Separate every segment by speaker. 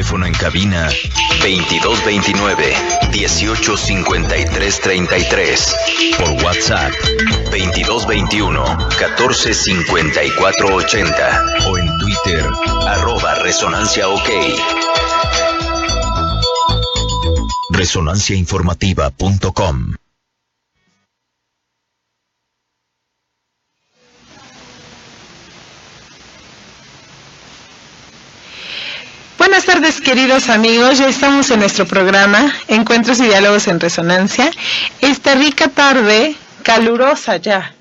Speaker 1: Teléfono en cabina 2229-185333. Por WhatsApp 2221-145480. O en Twitter, @ResonanciaOK. Resonanciainformativa.com.
Speaker 2: Buenas tardes, queridos amigos. Ya estamos en nuestro programa Encuentros y Diálogos en Resonancia. Esta rica tarde, calurosa ya,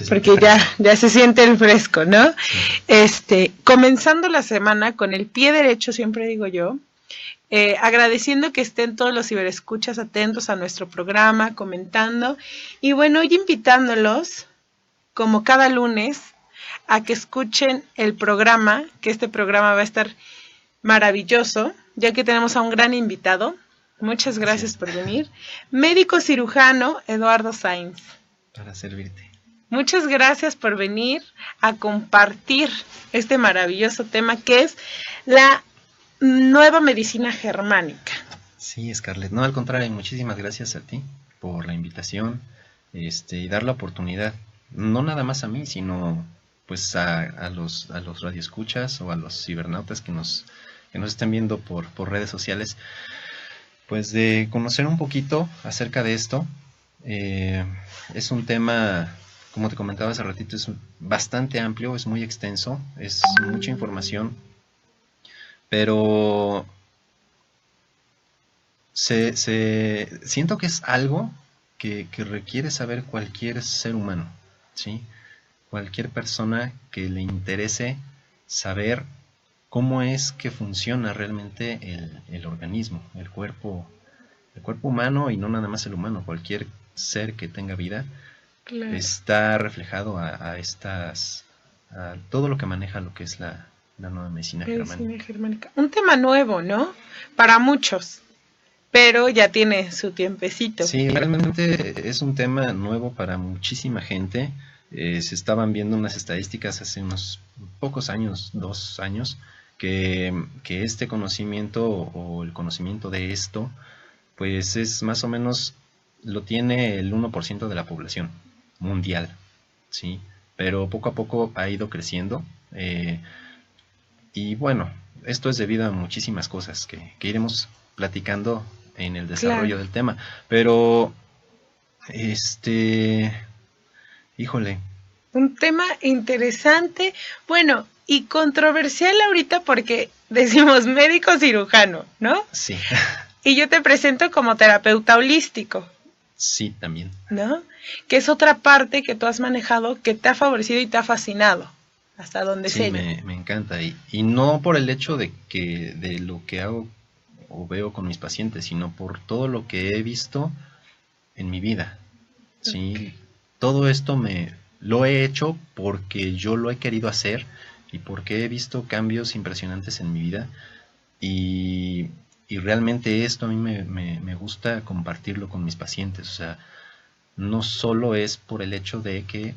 Speaker 2: porque ya se siente el fresco, ¿no? Comenzando la semana con el pie derecho, siempre digo yo, agradeciendo que estén todos los ciberescuchas atentos a nuestro programa, comentando, y bueno, hoy invitándolos, como cada lunes, a que escuchen el programa, que este programa va a estar maravilloso, ya que tenemos a un gran invitado. Muchas gracias por venir. Médico cirujano Eduardo Sainz.
Speaker 3: Para servirte.
Speaker 2: Muchas gracias por venir a compartir este maravilloso tema que es la nueva medicina germánica.
Speaker 3: Sí, Scarlett. No, al contrario, muchísimas gracias a ti por la invitación y dar la oportunidad, no nada más a mí, sino pues a los radioescuchas o a los cibernautas que nos estén viendo por redes sociales, pues de conocer un poquito acerca de esto. Es un tema, como te comentaba hace ratito, es bastante amplio, es muy extenso, es mucha información, pero siento que es algo que requiere saber cualquier ser humano, ¿sí? Cualquier persona que le interese saber cómo es que funciona realmente el organismo, el cuerpo humano, y no nada más el humano, cualquier ser que tenga vida, claro, está reflejado a todo lo que maneja lo que es la nueva medicina germánica.
Speaker 2: Un tema nuevo, ¿no? Para muchos, pero ya tiene su tiempecito.
Speaker 3: Sí, realmente es un tema nuevo para muchísima gente. Se estaban viendo unas estadísticas hace unos pocos años, 2 años, que este conocimiento o el conocimiento de esto, pues es más o menos, lo tiene el 1% de la población mundial, ¿sí? Pero poco a poco ha ido creciendo, y bueno, esto es debido a muchísimas cosas que iremos platicando en el desarrollo, claro, del tema, pero híjole,
Speaker 2: un tema interesante, bueno, y controversial ahorita porque decimos médico cirujano, ¿no?
Speaker 3: Sí.
Speaker 2: Y yo te presento como terapeuta holístico.
Speaker 3: Sí, también.
Speaker 2: ¿No? Que es otra parte que tú has manejado que te ha favorecido y te ha fascinado, hasta donde sé.
Speaker 3: Sí, me encanta, y no por el hecho de lo que hago o veo con mis pacientes, sino por todo lo que he visto en mi vida, ¿sí? Okay. Todo esto lo he hecho porque yo lo he querido hacer y porque he visto cambios impresionantes en mi vida, y realmente esto a mí me gusta compartirlo con mis pacientes. O sea, no solo es por el hecho de que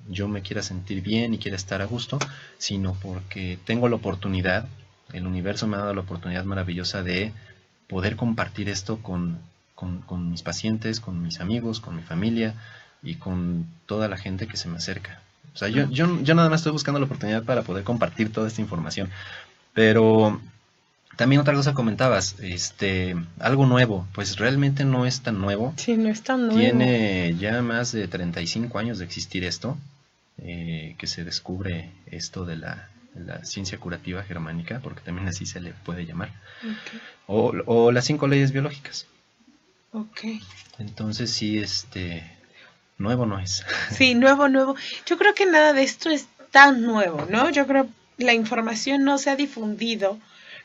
Speaker 3: yo me quiera sentir bien y quiera estar a gusto, sino porque tengo la oportunidad, el universo me ha dado la oportunidad maravillosa de poder compartir esto con mis pacientes, con mis amigos, con mi familia y con toda la gente que se me acerca. O sea, yo nada más estoy buscando la oportunidad para poder compartir toda esta información. Pero también otra cosa comentabas, algo nuevo, pues realmente no es tan nuevo.
Speaker 2: Sí, no es tan nuevo.
Speaker 3: Tiene ya más de 35 años de existir esto, que se descubre esto de la ciencia curativa germánica, porque también así se le puede llamar. Okay. O las 5 leyes biológicas.
Speaker 2: Okay.
Speaker 3: Entonces sí, nuevo no es.
Speaker 2: Sí, nuevo. Yo creo que nada de esto es tan nuevo, ¿no? Yo creo que la información no se ha difundido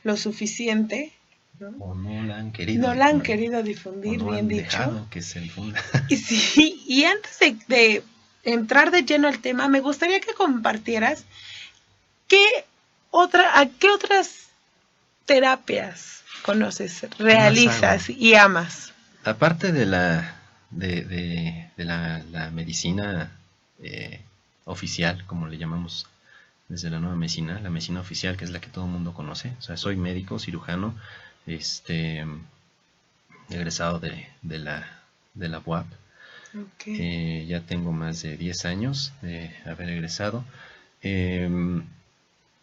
Speaker 2: lo suficiente, ¿no?
Speaker 3: O no la han querido
Speaker 2: difundir. La han querido difundir,
Speaker 3: o no
Speaker 2: bien
Speaker 3: han
Speaker 2: dicho.
Speaker 3: Dejado que se difunda.
Speaker 2: Y antes de entrar de lleno al tema, me gustaría que compartieras a qué otras terapias conoces, realizas y amas.
Speaker 3: Aparte de la medicina oficial, como le llamamos desde la nueva medicina, la medicina oficial, que es la que todo el mundo conoce. O sea, soy médico, cirujano, egresado de la UAP.
Speaker 2: Okay.
Speaker 3: Ya tengo más de 10 años de haber egresado.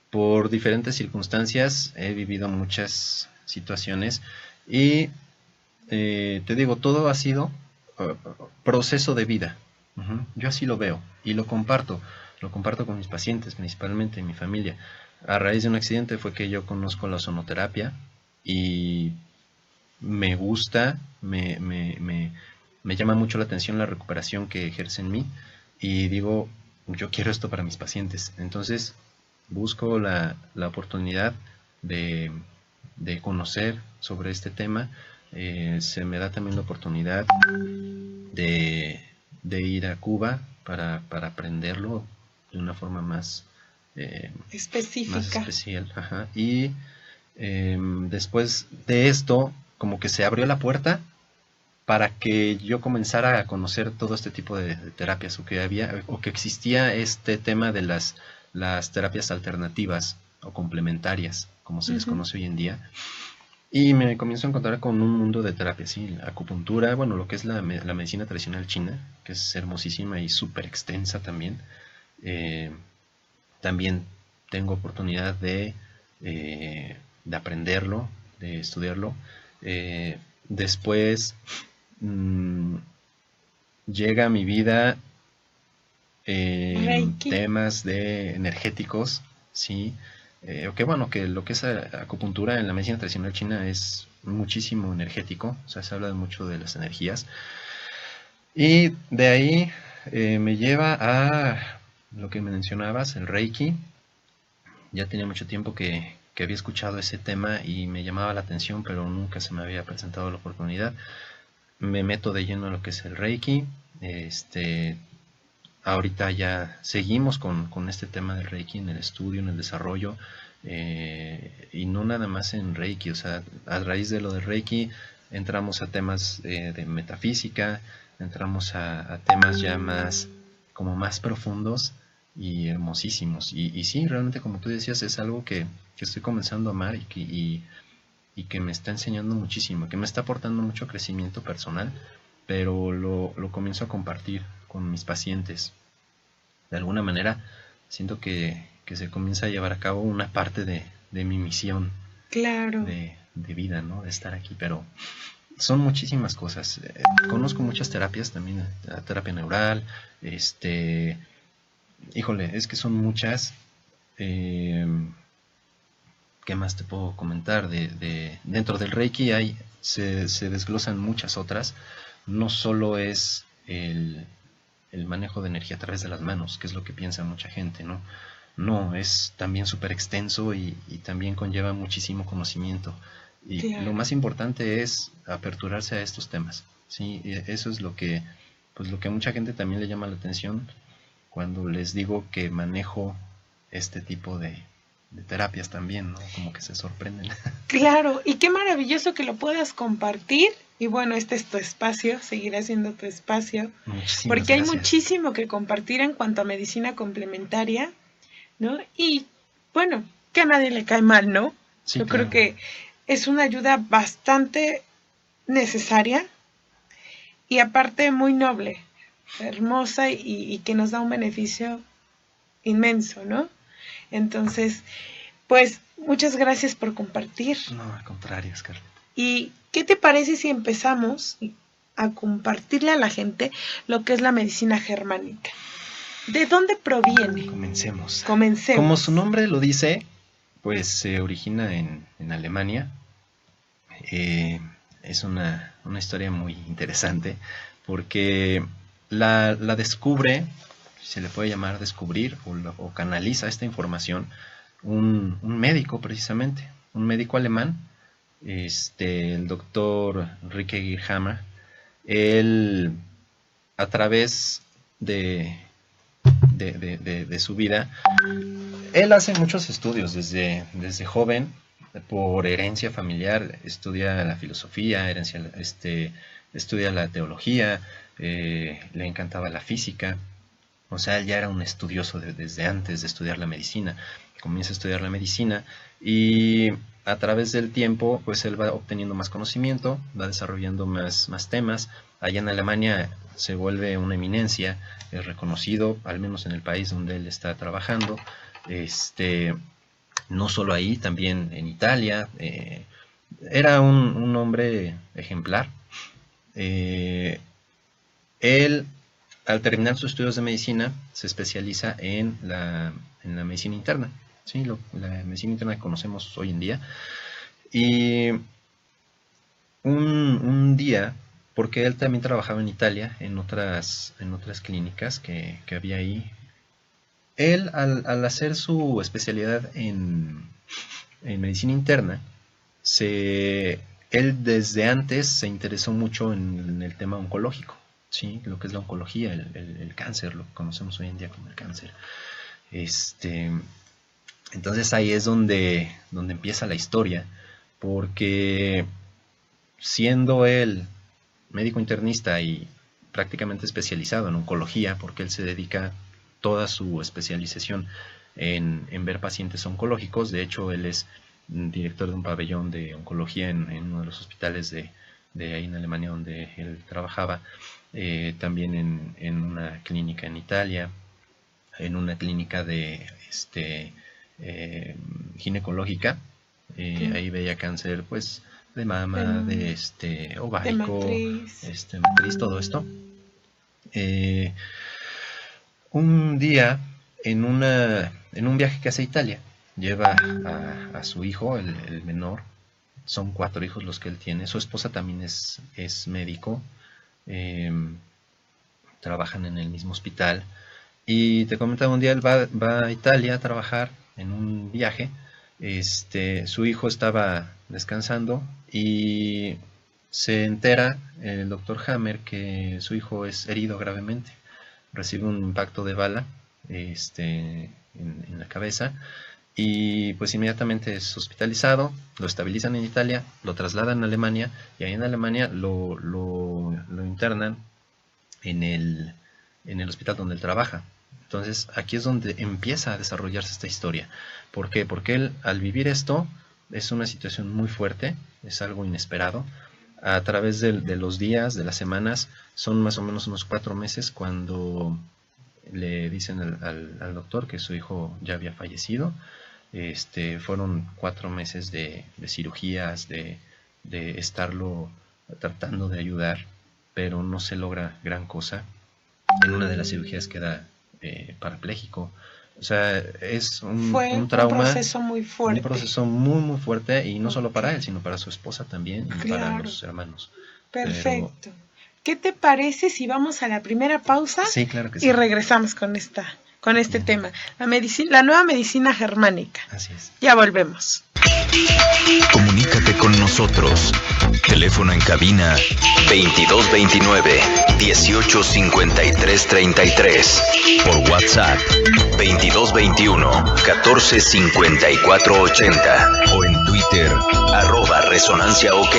Speaker 3: Por diferentes circunstancias he vivido muchas situaciones y te digo, todo ha sido proceso de vida. Yo así lo veo y lo comparto con mis pacientes, principalmente en mi familia. A raíz de un accidente fue que yo conozco la ozonoterapia y me gusta, me llama mucho la atención la recuperación que ejerce en mí y digo, yo quiero esto para mis pacientes. Entonces busco la oportunidad de conocer sobre este tema. Se me da también la oportunidad de ir a Cuba para aprenderlo de una forma más
Speaker 2: específica.
Speaker 3: especial. Ajá. Y después de esto, como que se abrió la puerta para que yo comenzara a conocer todo este tipo de terapias, o que existía este tema de las terapias alternativas o complementarias, como se les conoce hoy en día. Y me comienzo a encontrar con un mundo de terapias, ¿sí? La acupuntura, bueno, lo que es la medicina tradicional china, que es hermosísima y súper extensa también. También tengo oportunidad de aprenderlo, de estudiarlo. Después llega a mi vida temas de energéticos, ¿sí? Que lo que es acupuntura en la medicina tradicional china es muchísimo energético, o sea, se habla mucho de las energías. Y de ahí me lleva a lo que mencionabas, el Reiki. Ya tenía mucho tiempo que había escuchado ese tema y me llamaba la atención, pero nunca se me había presentado la oportunidad. Me meto de lleno en lo que es el Reiki. Ahorita ya seguimos con este tema del Reiki en el estudio, en el desarrollo, y no nada más en Reiki. O sea, a raíz de lo del Reiki entramos a temas de metafísica, entramos a temas ya más profundos y hermosísimos. Y sí, realmente, como tú decías, es algo que estoy comenzando a amar y que me está enseñando muchísimo, que me está aportando mucho crecimiento personal, pero lo comienzo a compartir con mis pacientes. De alguna manera siento que se comienza a llevar a cabo una parte de mi misión,
Speaker 2: claro,
Speaker 3: de vida, ¿no? De estar aquí, pero son muchísimas cosas. Conozco muchas terapias también, la terapia neural, híjole, es que son muchas. ¿Qué más te puedo comentar? Dentro del Reiki se desglosan muchas otras. No solo es el manejo de energía a través de las manos, que es lo que piensa mucha gente, ¿no? No, es también súper extenso y también conlleva muchísimo conocimiento. Y
Speaker 2: claro,
Speaker 3: lo más importante es aperturarse a estos temas, ¿sí? Y eso es lo que a mucha gente también le llama la atención cuando les digo que manejo este tipo de terapias también, ¿no? Como que se sorprenden.
Speaker 2: claro, y qué maravilloso que lo puedas compartir. Y bueno, este es tu espacio, seguirá siendo tu espacio,
Speaker 3: Muchísimas
Speaker 2: porque hay
Speaker 3: gracias.
Speaker 2: muchísimo que compartir en cuanto a medicina complementaria, ¿no? Y bueno, que a nadie le cae mal, ¿no?
Speaker 3: Sí,
Speaker 2: Yo
Speaker 3: claro.
Speaker 2: creo que es una ayuda bastante necesaria y aparte muy noble, hermosa y que nos da un beneficio inmenso, ¿no? Entonces, pues muchas gracias por compartir.
Speaker 3: No, al contrario, Scarlett.
Speaker 2: ¿Y qué te parece si empezamos a compartirle a la gente lo que es la medicina germánica? ¿De dónde proviene?
Speaker 3: Comencemos.
Speaker 2: Comencemos.
Speaker 3: Como su nombre lo dice, pues se origina en Alemania. Es una historia muy interesante porque la descubre, se le puede llamar descubrir o canaliza esta información un médico precisamente, un médico alemán, el doctor Rike Girhammer. Él, a través de su vida, él hace muchos estudios desde joven, por herencia familiar, estudia la filosofía, estudia la teología, le encantaba la física, O sea, él ya era un estudioso desde antes de estudiar la medicina. Comienza a estudiar la medicina y a través del tiempo, pues él va obteniendo más conocimiento, va desarrollando más temas. Allá en Alemania se vuelve una eminencia, es reconocido, al menos en el país donde él está trabajando. No solo ahí, también en Italia. Era un hombre ejemplar. Él, al terminar sus estudios de medicina, se especializa en la medicina interna, ¿sí? La medicina interna que conocemos hoy en día. Y un día, porque él también trabajaba en Italia, en otras clínicas que había ahí, él al hacer su especialidad en medicina interna, él desde antes se interesó mucho en el tema oncológico, ¿sí? Lo que es la oncología, el cáncer, lo que conocemos hoy en día como el cáncer. Entonces ahí es donde empieza la historia, porque siendo él médico internista y prácticamente especializado en oncología, porque él se dedica toda su especialización en ver pacientes oncológicos. De hecho, él es director de un pabellón de oncología en uno de los hospitales de ahí en Alemania donde él trabajaba, también en una clínica en Italia, en una clínica de ginecológica. Ahí veía cáncer, pues, de mama, de ovárico, de matriz, todo esto. Un día, en un viaje que hace a Italia, lleva a su hijo, el menor. Son 4 hijos los que él tiene. Su esposa también es médico. Trabajan en el mismo hospital. Y te comentaba, un día él va a Italia a trabajar en un viaje. Su hijo estaba descansando y se entera el doctor Hammer que su hijo es herido gravemente. Recibe un impacto de bala en la cabeza y pues inmediatamente es hospitalizado, lo estabilizan en Italia, lo trasladan a Alemania y ahí en Alemania lo internan en el hospital donde él trabaja. Entonces aquí es donde empieza a desarrollarse esta historia. ¿Por qué? Porque él, al vivir esto, es una situación muy fuerte, es algo inesperado. A través de los días, de las semanas, son más o menos unos 4 meses cuando le dicen al doctor que su hijo ya había fallecido. Fueron 4 meses de cirugías, de estarlo tratando de ayudar, pero no se logra gran cosa. En una de las cirugías queda parapléjico. O sea, es un trauma. Un
Speaker 2: proceso muy fuerte.
Speaker 3: Un proceso muy, muy fuerte, y no solo para él, sino para su esposa también y para los hermanos.
Speaker 2: Perfecto. ¿Qué te parece si vamos a la primera pausa?
Speaker 3: Sí, claro que sí.
Speaker 2: Y regresamos con este tema, la nueva medicina germánica.
Speaker 3: Así es.
Speaker 2: Ya volvemos.
Speaker 1: Comunícate con nosotros. Teléfono en cabina 2229-185333. Por WhatsApp 2221-145480. O en Twitter @ResonanciaOK.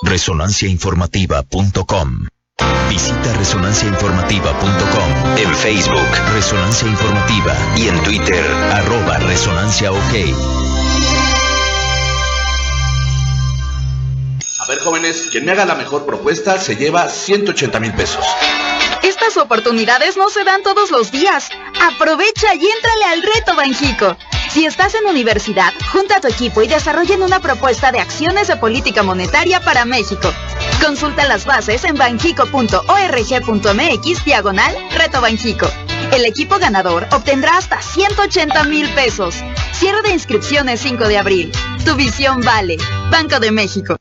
Speaker 1: Resonanciainformativa.com. Visita resonanciainformativa.com. En Facebook, Resonancia Informativa. Y en Twitter, @ResonanciaOK.
Speaker 4: A ver, jóvenes, quien me haga la mejor propuesta se lleva 180,000 pesos.
Speaker 5: Estas oportunidades no se dan todos los días. Aprovecha y éntrale al reto Banjico. Si estás en universidad, junta a tu equipo y desarrollen una propuesta de acciones de política monetaria para México. Consulta las bases en banjico.org.mx/Reto Banjico. El equipo ganador obtendrá hasta 180,000 pesos. Cierre de inscripciones 5 de abril. Tu visión vale. Banco de México.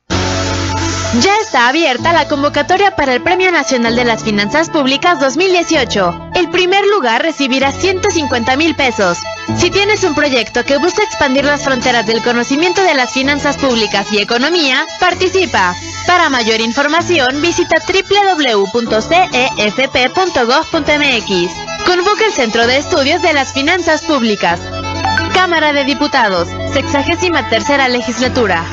Speaker 6: Ya está abierta la convocatoria para el Premio Nacional de las Finanzas Públicas 2018. El primer lugar recibirá 150,000 pesos. Si tienes un proyecto que busca expandir las fronteras del conocimiento de las finanzas públicas y economía, participa. Para mayor información, visita www.cefp.gov.mx. Convoca el Centro de Estudios de las Finanzas Públicas. Cámara de Diputados, 63ª Legislatura.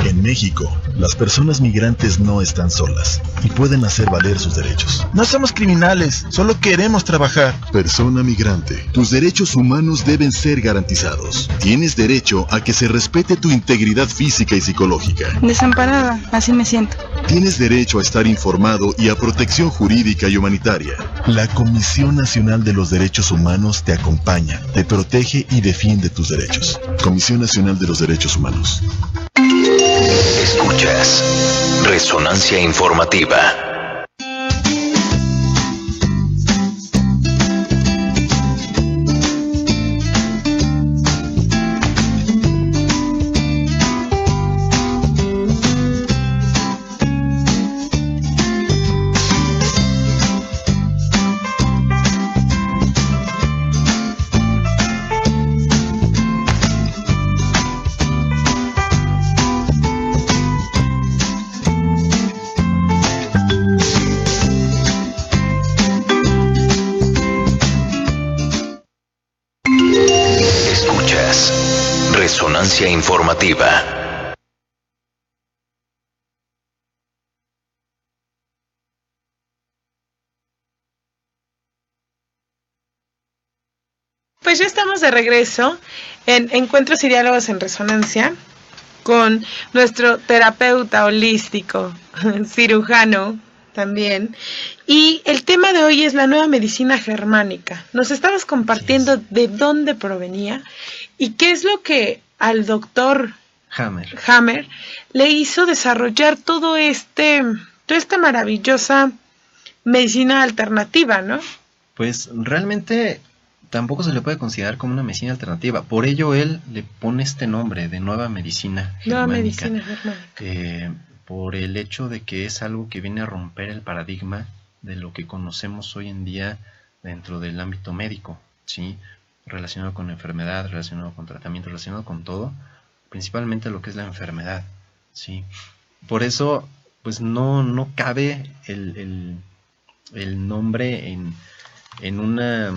Speaker 7: En México, Las personas migrantes no están solas y pueden hacer valer sus derechos.
Speaker 8: No somos criminales, solo queremos trabajar.
Speaker 7: Persona migrante, tus derechos humanos deben ser garantizados. Tienes derecho a que se respete tu integridad física y psicológica.
Speaker 9: Desamparada, así me siento.
Speaker 7: Tienes derecho a estar informado y a protección jurídica y humanitaria. La Comisión Nacional de los Derechos Humanos te acompaña, te protege y defiende tus derechos. Comisión Nacional de los Derechos Humanos.
Speaker 1: Escuchas Resonancia Informativa. Resonancia Informativa.
Speaker 2: Pues ya estamos de regreso en Encuentros y Diálogos en Resonancia con nuestro terapeuta holístico, cirujano también. Y el tema de hoy es la nueva medicina germánica. Nos estabas compartiendo de dónde provenía y qué es lo que al doctor Hammer le hizo desarrollar toda esta maravillosa medicina alternativa, ¿no?
Speaker 3: Pues realmente tampoco se le puede considerar como una medicina alternativa. Por ello él le pone este nombre de nueva medicina germánica. Por el hecho de que es algo que viene a romper el paradigma de lo que conocemos hoy en día dentro del ámbito médico, ¿sí? Relacionado con enfermedad, relacionado con tratamiento, relacionado con todo, principalmente lo que es la enfermedad, ¿sí? Por eso, pues no cabe el nombre en una,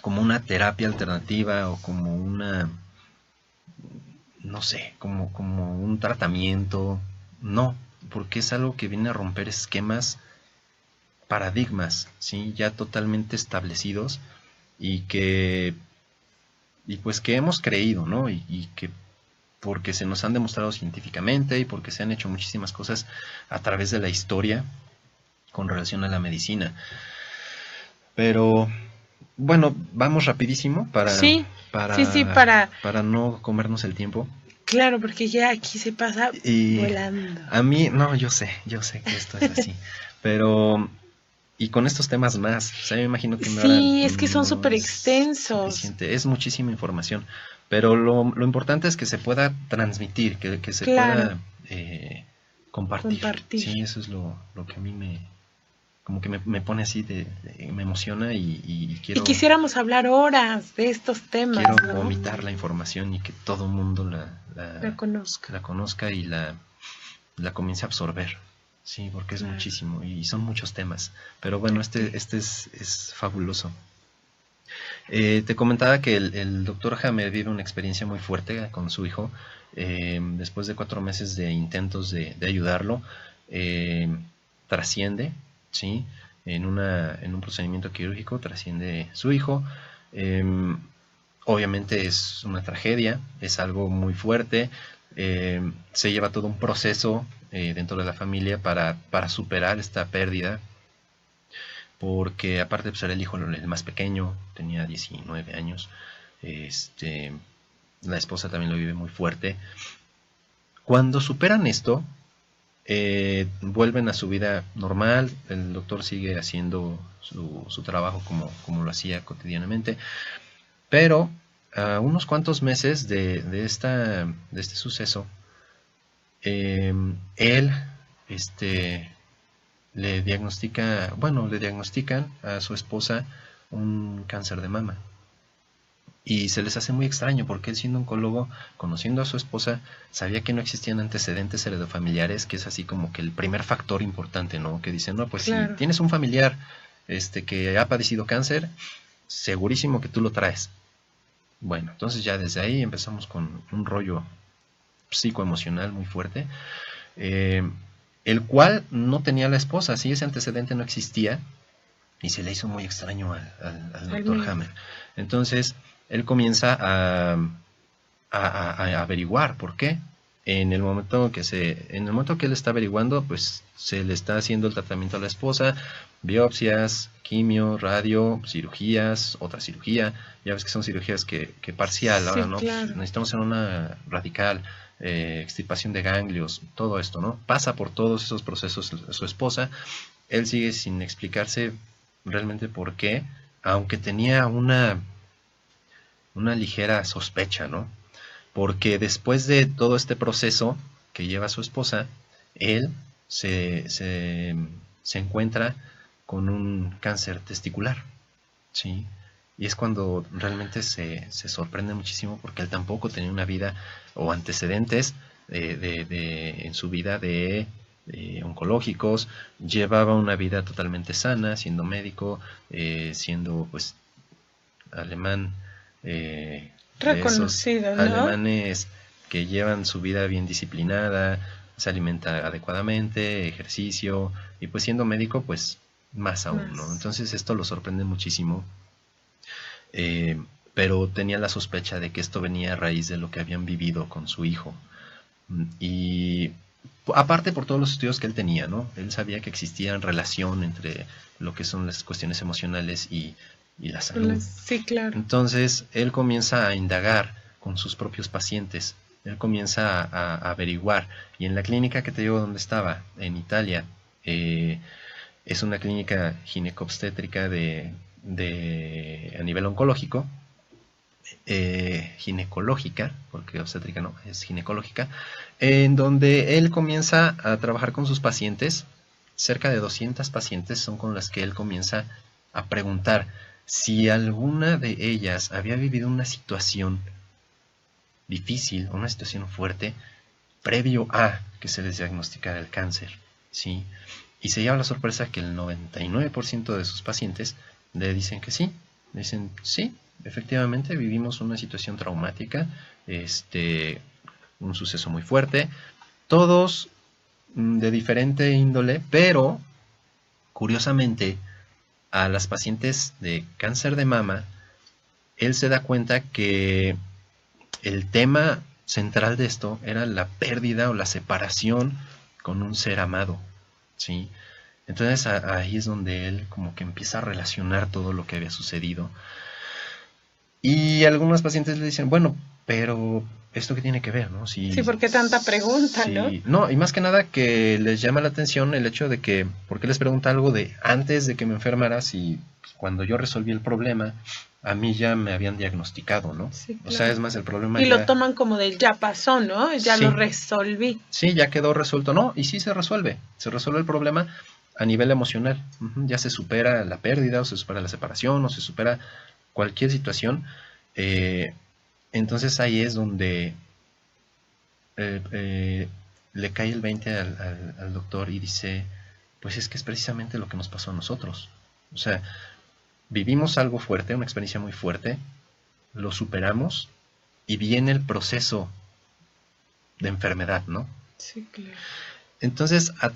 Speaker 3: como una terapia alternativa o como una, no sé, como un tratamiento, no, porque es algo que viene a romper esquemas, paradigmas, ¿sí? Ya totalmente establecidos y pues que hemos creído, ¿no? Y que porque se nos han demostrado científicamente y porque se han hecho muchísimas cosas a través de la historia con relación a la medicina. Pero bueno, vamos rapidísimo para no comernos el tiempo.
Speaker 2: Claro, porque ya aquí se pasa volando.
Speaker 3: A mí, no, yo sé que esto es así, pero y con estos temas más, o sea, yo me imagino que
Speaker 2: es que son súper extensos.
Speaker 3: Es muchísima información, pero lo importante es que se pueda transmitir, que se pueda compartir. Sí, eso es lo que a mí me pone así, me emociona y quiero...
Speaker 2: Y quisiéramos hablar horas de estos temas,
Speaker 3: quiero vomitar la información y que todo el mundo la conozca y la comience a absorber. Sí, porque es muchísimo y son muchos temas. Pero bueno, este es fabuloso. Te comentaba que el doctor Hammer vive una experiencia muy fuerte con su hijo. Después de 4 meses de intentos de ayudarlo, trasciende, ¿sí? En un procedimiento quirúrgico, trasciende su hijo. Obviamente es una tragedia, es algo muy fuerte. Se lleva todo un proceso dentro de la familia para superar esta pérdida, porque aparte pues, era el hijo el más pequeño, tenía 19 años, la esposa también lo vive muy fuerte. Cuando superan esto, vuelven a su vida normal, el doctor sigue haciendo su trabajo como lo hacía cotidianamente, pero a unos cuantos meses de este suceso, él le diagnostican a su esposa un cáncer de mama. Y se les hace muy extraño porque él, siendo oncólogo, conociendo a su esposa, sabía que no existían antecedentes heredofamiliares, que es así como que el primer factor importante, ¿no? Que dicen, no, pues claro, si tienes un familiar que ha padecido cáncer, segurísimo que tú lo traes. Bueno, entonces ya desde ahí empezamos con un rollo psicoemocional muy fuerte. el cual no tenía la esposa, sí, ese antecedente no existía, y se le hizo muy extraño al doctor Hammer. Entonces, él comienza a averiguar por qué. En el momento que él está averiguando, pues se le está haciendo el tratamiento a la esposa, biopsias, quimio, radio, cirugías, otra cirugía. Ya ves que son cirugías que parcial, sí, ahora no, claro. Necesitamos hacer una radical, extirpación de ganglios, todo esto, ¿no? Pasa por todos esos procesos su esposa. Él sigue sin explicarse realmente por qué, aunque tenía una ligera sospecha, ¿no? Porque después de todo este proceso que lleva su esposa, él se encuentra con un cáncer testicular, ¿sí? Y es cuando realmente se sorprende muchísimo, porque él tampoco tenía una vida o antecedentes en su vida de oncológicos, llevaba una vida totalmente sana, siendo médico, siendo pues alemán,
Speaker 2: reconocido, ¿no?
Speaker 3: Alemanes que llevan su vida bien disciplinada, se alimenta adecuadamente, ejercicio, y pues siendo médico, pues más aún, ¿no? Entonces esto lo sorprende muchísimo, pero tenía la sospecha de que esto venía a raíz de lo que habían vivido con su hijo, y aparte por todos los estudios que él tenía, ¿no? Él sabía que existía relación entre lo que son las cuestiones emocionales y la salud.
Speaker 2: Sí, claro.
Speaker 3: Entonces, él comienza a indagar con sus propios pacientes, él comienza a averiguar, y en la clínica que te digo donde estaba, en Italia, es una clínica ginecobstétrica a nivel oncológico, ginecológica, porque obstétrica no, es ginecológica, en donde él comienza a trabajar con sus pacientes. Cerca de 200 pacientes son con las que él comienza a preguntar si alguna de ellas había vivido una situación difícil, una situación fuerte, previo a que se les diagnosticara el cáncer, ¿sí? Y se lleva la sorpresa que el 99% de sus pacientes le dicen que sí. Le dicen, sí, efectivamente vivimos una situación traumática, un suceso muy fuerte, todos de diferente índole, pero curiosamente a las pacientes de cáncer de mama, él se da cuenta que el tema central de esto era la pérdida o la separación con un ser amado, ¿sí? Entonces ahí es donde él como que empieza a relacionar todo lo que había sucedido. Y algunos pacientes le dicen, bueno, pero ¿esto qué tiene que ver, no?
Speaker 2: Sí, ¿por qué tanta pregunta,
Speaker 3: sí,
Speaker 2: no?
Speaker 3: No, y más que nada que les llama la atención el hecho de que, ¿por qué les pregunta algo de antes de que me enfermara si cuando yo resolví el problema, a mí ya me habían diagnosticado, ¿no?
Speaker 2: Sí, claro.
Speaker 3: O sea, es más, el problema
Speaker 2: y
Speaker 3: ya...
Speaker 2: lo toman como del ya pasó, ¿no? Ya sí, lo resolví.
Speaker 3: Sí, ya quedó resuelto, ¿no? Y sí se resuelve el problema a nivel emocional. Ya se supera la pérdida, o se supera la separación, o se supera cualquier situación. Entonces ahí es donde le cae el 20 al doctor y dice, pues es que es precisamente lo que nos pasó a nosotros. O sea, vivimos algo fuerte, una experiencia muy fuerte, lo superamos y viene el proceso de enfermedad, ¿no?
Speaker 2: Sí, claro.
Speaker 3: Entonces, a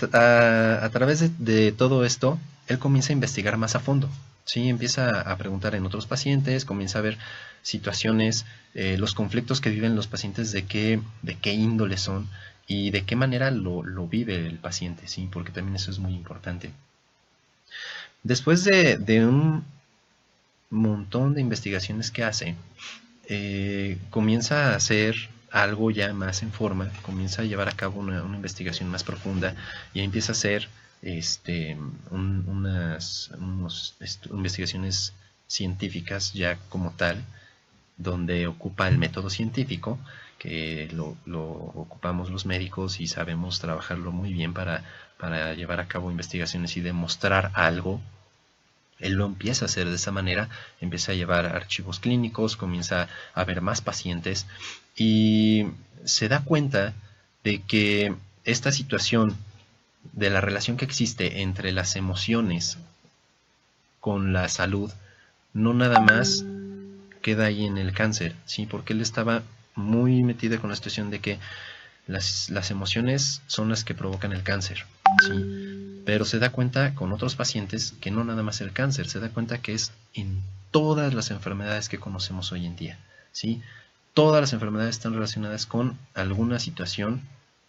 Speaker 3: través de todo esto, él comienza a investigar más a fondo. Sí, empieza a preguntar en otros pacientes, comienza a ver situaciones, los conflictos que viven los pacientes, de qué índole son y de qué manera lo vive el paciente, sí, porque también eso es muy importante. Después de un montón de investigaciones que hace, comienza a hacer algo ya más en forma, comienza a llevar a cabo una investigación más profunda y empieza a hacer unas investigaciones científicas ya como tal, donde ocupa el método científico, que lo ocupamos los médicos y sabemos trabajarlo muy bien para llevar a cabo investigaciones y demostrar algo. Él lo empieza a hacer de esa manera, empieza a llevar archivos clínicos, comienza a ver más pacientes y se da cuenta de que esta situación de la relación que existe entre las emociones con la salud no nada más queda ahí en el cáncer, ¿sí? Porque él estaba muy metido con la situación de que las emociones son las que provocan el cáncer, ¿sí? Pero se da cuenta con otros pacientes que no nada más el cáncer, se da cuenta que es en todas las enfermedades que conocemos hoy en día, ¿sí? Todas las enfermedades están relacionadas con alguna situación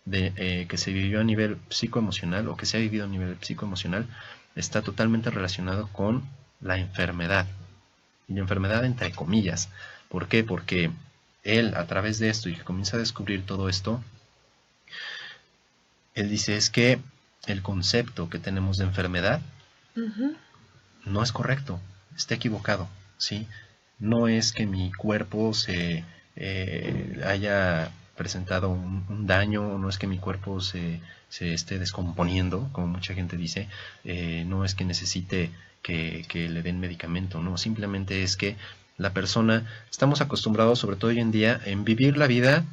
Speaker 3: que se vivió a nivel psicoemocional o que se ha vivido a nivel psicoemocional, está totalmente relacionado con la enfermedad. Y la enfermedad entre comillas. ¿Por qué? Porque él, a través de esto y que comienza a descubrir todo esto, él dice, es que el concepto que tenemos de enfermedad no es correcto, está equivocado, ¿sí? No es que mi cuerpo se haya presentado un daño, no es que mi cuerpo se esté descomponiendo, como mucha gente dice, no es que necesite que le den medicamento, no, simplemente es que la persona, estamos acostumbrados, sobre todo hoy en día, en vivir la vida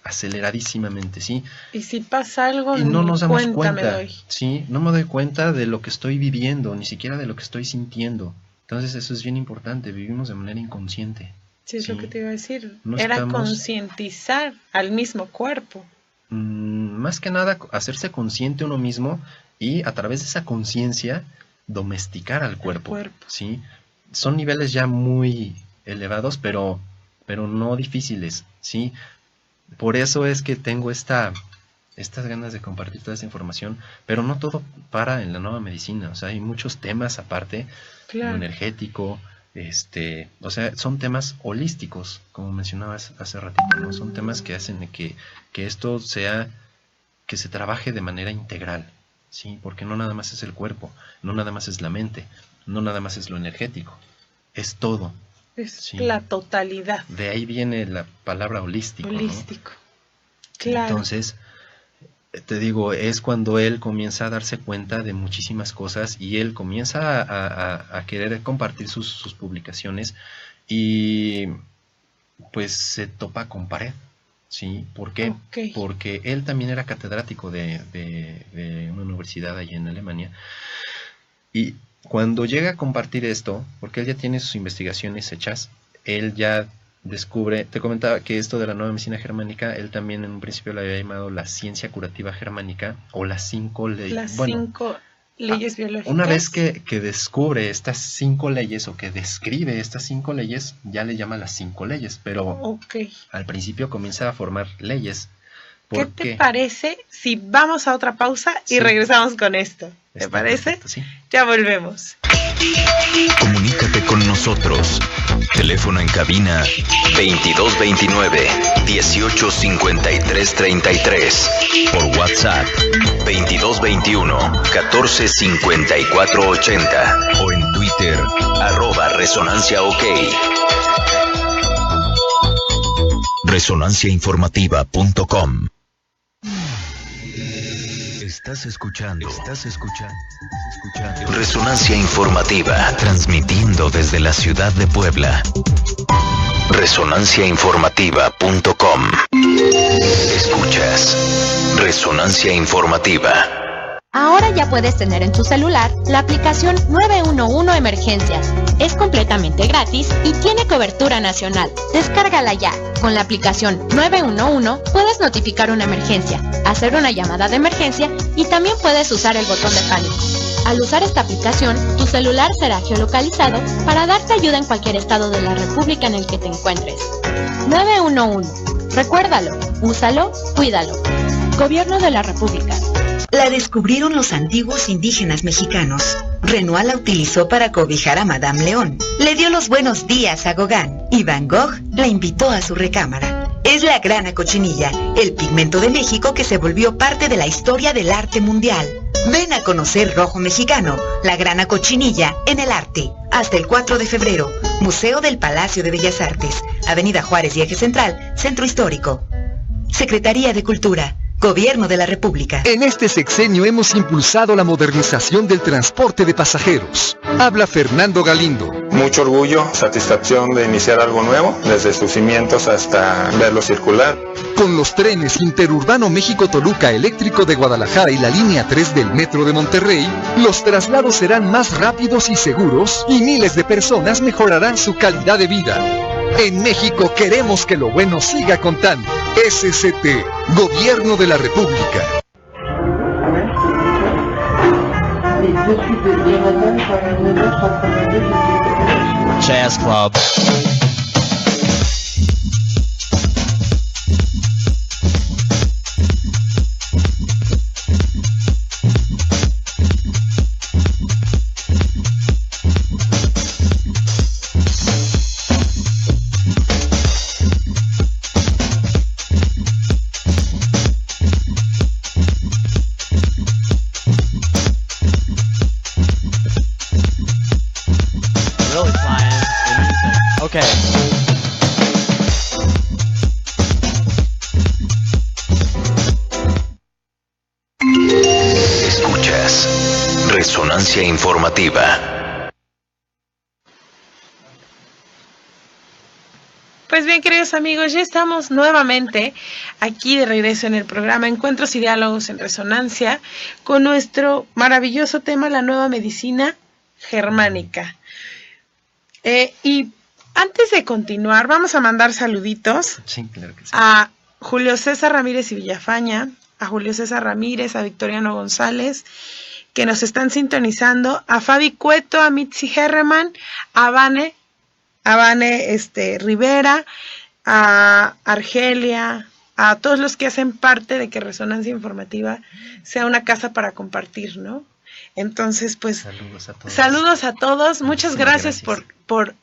Speaker 3: aceleradísimamente, ¿sí?
Speaker 2: Y si pasa algo,
Speaker 3: y no nos damos
Speaker 2: cuenta,
Speaker 3: cuenta, ¿sí? No me doy cuenta de lo que estoy viviendo, ni siquiera de lo que estoy sintiendo. Entonces eso es bien importante, vivimos de manera inconsciente.
Speaker 2: Sí, es lo que te iba a decir.
Speaker 3: No
Speaker 2: Era
Speaker 3: estamos...
Speaker 2: concientizar al mismo cuerpo.
Speaker 3: Más que nada, hacerse consciente uno mismo y a través de esa conciencia domesticar al cuerpo. ¿Sí? Son niveles ya muy elevados, pero no difíciles, ¿sí? Por eso es que tengo estas ganas de compartir toda esta información, pero no todo para en la nueva medicina, o sea, hay muchos temas aparte,
Speaker 2: claro.
Speaker 3: Lo energético, o sea, son temas holísticos, como mencionabas hace ratito, ¿no? Son temas que hacen que esto sea, que se trabaje de manera integral, ¿sí? Porque no nada más es el cuerpo, no nada más es la mente, no nada más es lo energético, es todo.
Speaker 2: Es
Speaker 3: ¿sí?
Speaker 2: La totalidad.
Speaker 3: De ahí viene la palabra holístico.
Speaker 2: Holístico.
Speaker 3: ¿No?
Speaker 2: Claro.
Speaker 3: Entonces, te digo, es cuando él comienza a darse cuenta de muchísimas cosas y él comienza a querer compartir sus publicaciones y pues se topa con pared. ¿Sí? ¿Por qué?
Speaker 2: Okay.
Speaker 3: Porque él también era catedrático de una universidad allí en Alemania y cuando llega a compartir esto, porque él ya tiene sus investigaciones hechas, él ya descubre, te comentaba que esto de la nueva medicina germánica, él también en un principio la había llamado la ciencia curativa germánica o las 5 leyes.
Speaker 2: Las 5 leyes biológicas.
Speaker 3: Una vez que descubre estas 5 leyes o que describe estas 5 leyes, ya le llama las 5 leyes, pero al principio comienza a formar leyes.
Speaker 2: ¿Qué te parece si vamos a otra pausa y regresamos con esto? ¿Te parece?
Speaker 3: Perfecto, sí.
Speaker 2: Ya volvemos.
Speaker 1: Comunícate con nosotros. Teléfono en cabina 2229-185333. Por WhatsApp 2221-145480. O en Twitter @ResonanciaOK. Resonanciainformativa.com. Estás escuchando. Resonancia Informativa, transmitiendo desde la ciudad de Puebla. Resonanciainformativa.com. Escuchas Resonancia Informativa.
Speaker 6: Ahora ya puedes tener en tu celular la aplicación 911 Emergencias. Es completamente gratis y tiene cobertura nacional. Descárgala ya. Con la aplicación 911 puedes notificar una emergencia, hacer una llamada de emergencia y también puedes usar el botón de pánico. Al usar esta aplicación, tu celular será geolocalizado para darte ayuda en cualquier estado de la República en el que te encuentres. 911. Recuérdalo, úsalo, cuídalo. Gobierno de la República.
Speaker 10: La descubrieron los antiguos indígenas mexicanos. Renoir la utilizó para cobijar a Madame León. Le dio los buenos días a Gauguin y Van Gogh la invitó a su recámara. Es la grana cochinilla, el pigmento de México que se volvió parte de la historia del arte mundial. Ven a conocer Rojo Mexicano, la grana cochinilla en el arte. Hasta el 4 de febrero, Museo del Palacio de Bellas Artes, Avenida Juárez y Eje Central, Centro Histórico. Secretaría de Cultura. Gobierno de la República.
Speaker 11: En este sexenio hemos impulsado la modernización del transporte de pasajeros. Habla Fernando Galindo.
Speaker 12: Mucho orgullo, satisfacción de iniciar algo nuevo, desde sus cimientos hasta verlo circular.
Speaker 11: Con los trenes Interurbano México-Toluca eléctrico de Guadalajara y la línea 3 del Metro de Monterrey, los traslados serán más rápidos y seguros y miles de personas mejorarán su calidad de vida. En México queremos que lo bueno siga contando. SCT, Gobierno de la República.
Speaker 13: Jazz Club.
Speaker 1: Escuchas Resonancia Informativa.
Speaker 2: Pues bien, queridos amigos, ya estamos nuevamente aquí de regreso en el programa Encuentros y Diálogos en Resonancia con nuestro maravilloso tema, la nueva medicina germánica. Y antes de continuar, vamos a mandar saluditos a Julio César Ramírez y Villafaña, a Julio César Ramírez, a Victoriano González, que nos están sintonizando, a Fabi Cueto, a Mitzi Herreman, a Vane Rivera, a Argelia, a todos los que hacen parte de que Resonancia Informativa sea una casa para compartir, ¿no? Entonces, pues, saludos a todos. Muchas gracias por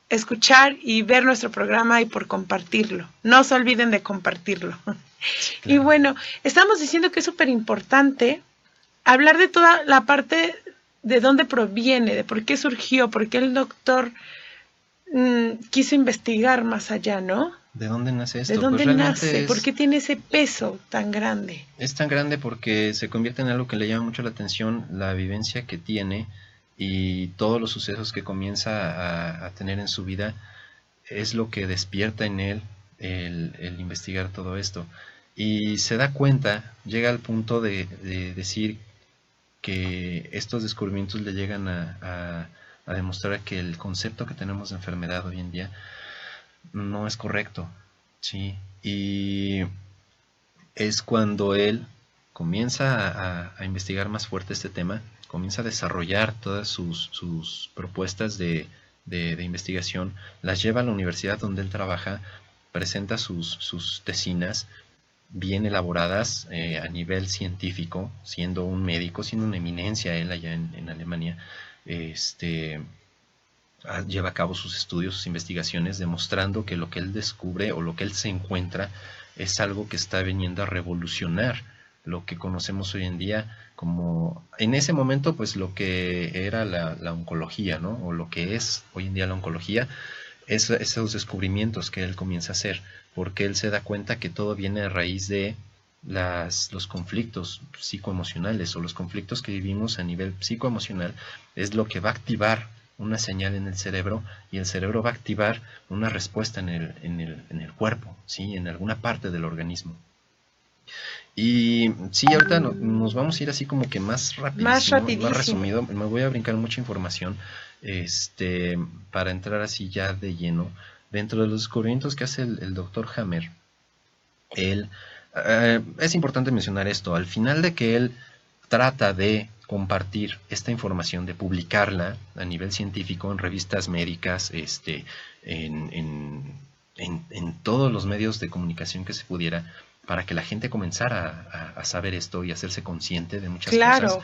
Speaker 2: escuchar y ver nuestro programa y por compartirlo. No se olviden de compartirlo. Sí, claro. Y bueno, estamos diciendo que es súper importante hablar de toda la parte de dónde proviene, de por qué surgió, por qué el doctor quiso investigar más allá, ¿no?
Speaker 3: ¿De dónde nace esto?
Speaker 2: ¿De dónde nace? ¿Por qué tiene ese peso tan grande?
Speaker 3: Es tan grande porque se convierte en algo que le llama mucho la atención, la vivencia que tiene y todos los sucesos que comienza a tener en su vida es lo que despierta en él el investigar todo esto. Y se da cuenta, llega al punto de decir que estos descubrimientos le llegan a demostrar que el concepto que tenemos de enfermedad hoy en día no es correcto, ¿sí? Y es cuando él comienza a investigar más fuerte este tema, comienza a desarrollar todas sus propuestas de investigación, las lleva a la universidad donde él trabaja, presenta sus tesinas bien elaboradas a nivel científico, siendo un médico, siendo una eminencia él allá en Alemania. Lleva a cabo sus estudios, sus investigaciones, demostrando que lo que él descubre o lo que él se encuentra es algo que está viniendo a revolucionar lo que conocemos hoy en día como, en ese momento, pues lo que era la oncología, ¿no? O lo que es hoy en día la oncología, esos descubrimientos que él comienza a hacer, porque él se da cuenta que todo viene a raíz de los conflictos psicoemocionales o los conflictos que vivimos a nivel psicoemocional, es lo que va a activar una señal en el cerebro y el cerebro va a activar una respuesta en el cuerpo, ¿sí? En alguna parte del organismo. Y sí, ahorita nos vamos a ir así como que más rapidísimo, más resumido. Me voy a brincar mucha información para entrar así ya de lleno. Dentro de los descubrimientos que hace el doctor Hammer, es importante mencionar esto, al final de que él trata de compartir esta información, de publicarla a nivel científico en revistas médicas, en todos los medios de comunicación que se pudiera, para que la gente comenzara a saber esto y a hacerse consciente de muchas cosas.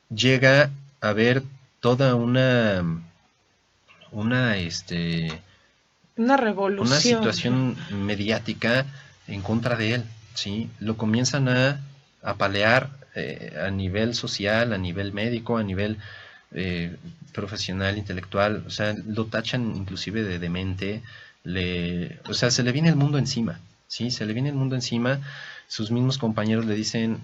Speaker 3: Llega a haber toda una revolución, una situación mediática en contra de él, ¿sí? Lo comienzan a apalear a nivel social, a nivel médico, a nivel profesional, intelectual, o sea, lo tachan inclusive de demente, o sea, se le viene el mundo encima, ¿sí? Se le viene el mundo encima, sus mismos compañeros le dicen,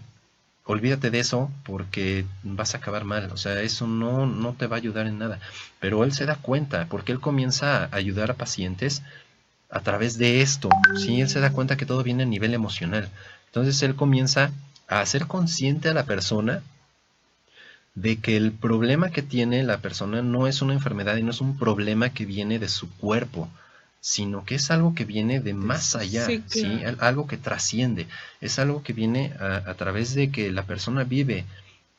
Speaker 3: olvídate de eso porque vas a acabar mal, o sea, eso no te va a ayudar en nada, pero él se da cuenta, porque él comienza a ayudar a pacientes a través de esto, ¿sí? Él se da cuenta que todo viene a nivel emocional, entonces él comienza a hacer consciente a la persona de que el problema que tiene la persona no es una enfermedad y no es un problema que viene de su cuerpo, sino que es algo que viene de más allá,
Speaker 2: sí, claro.
Speaker 3: ¿sí? Algo que trasciende, es algo que viene a través de que la persona vive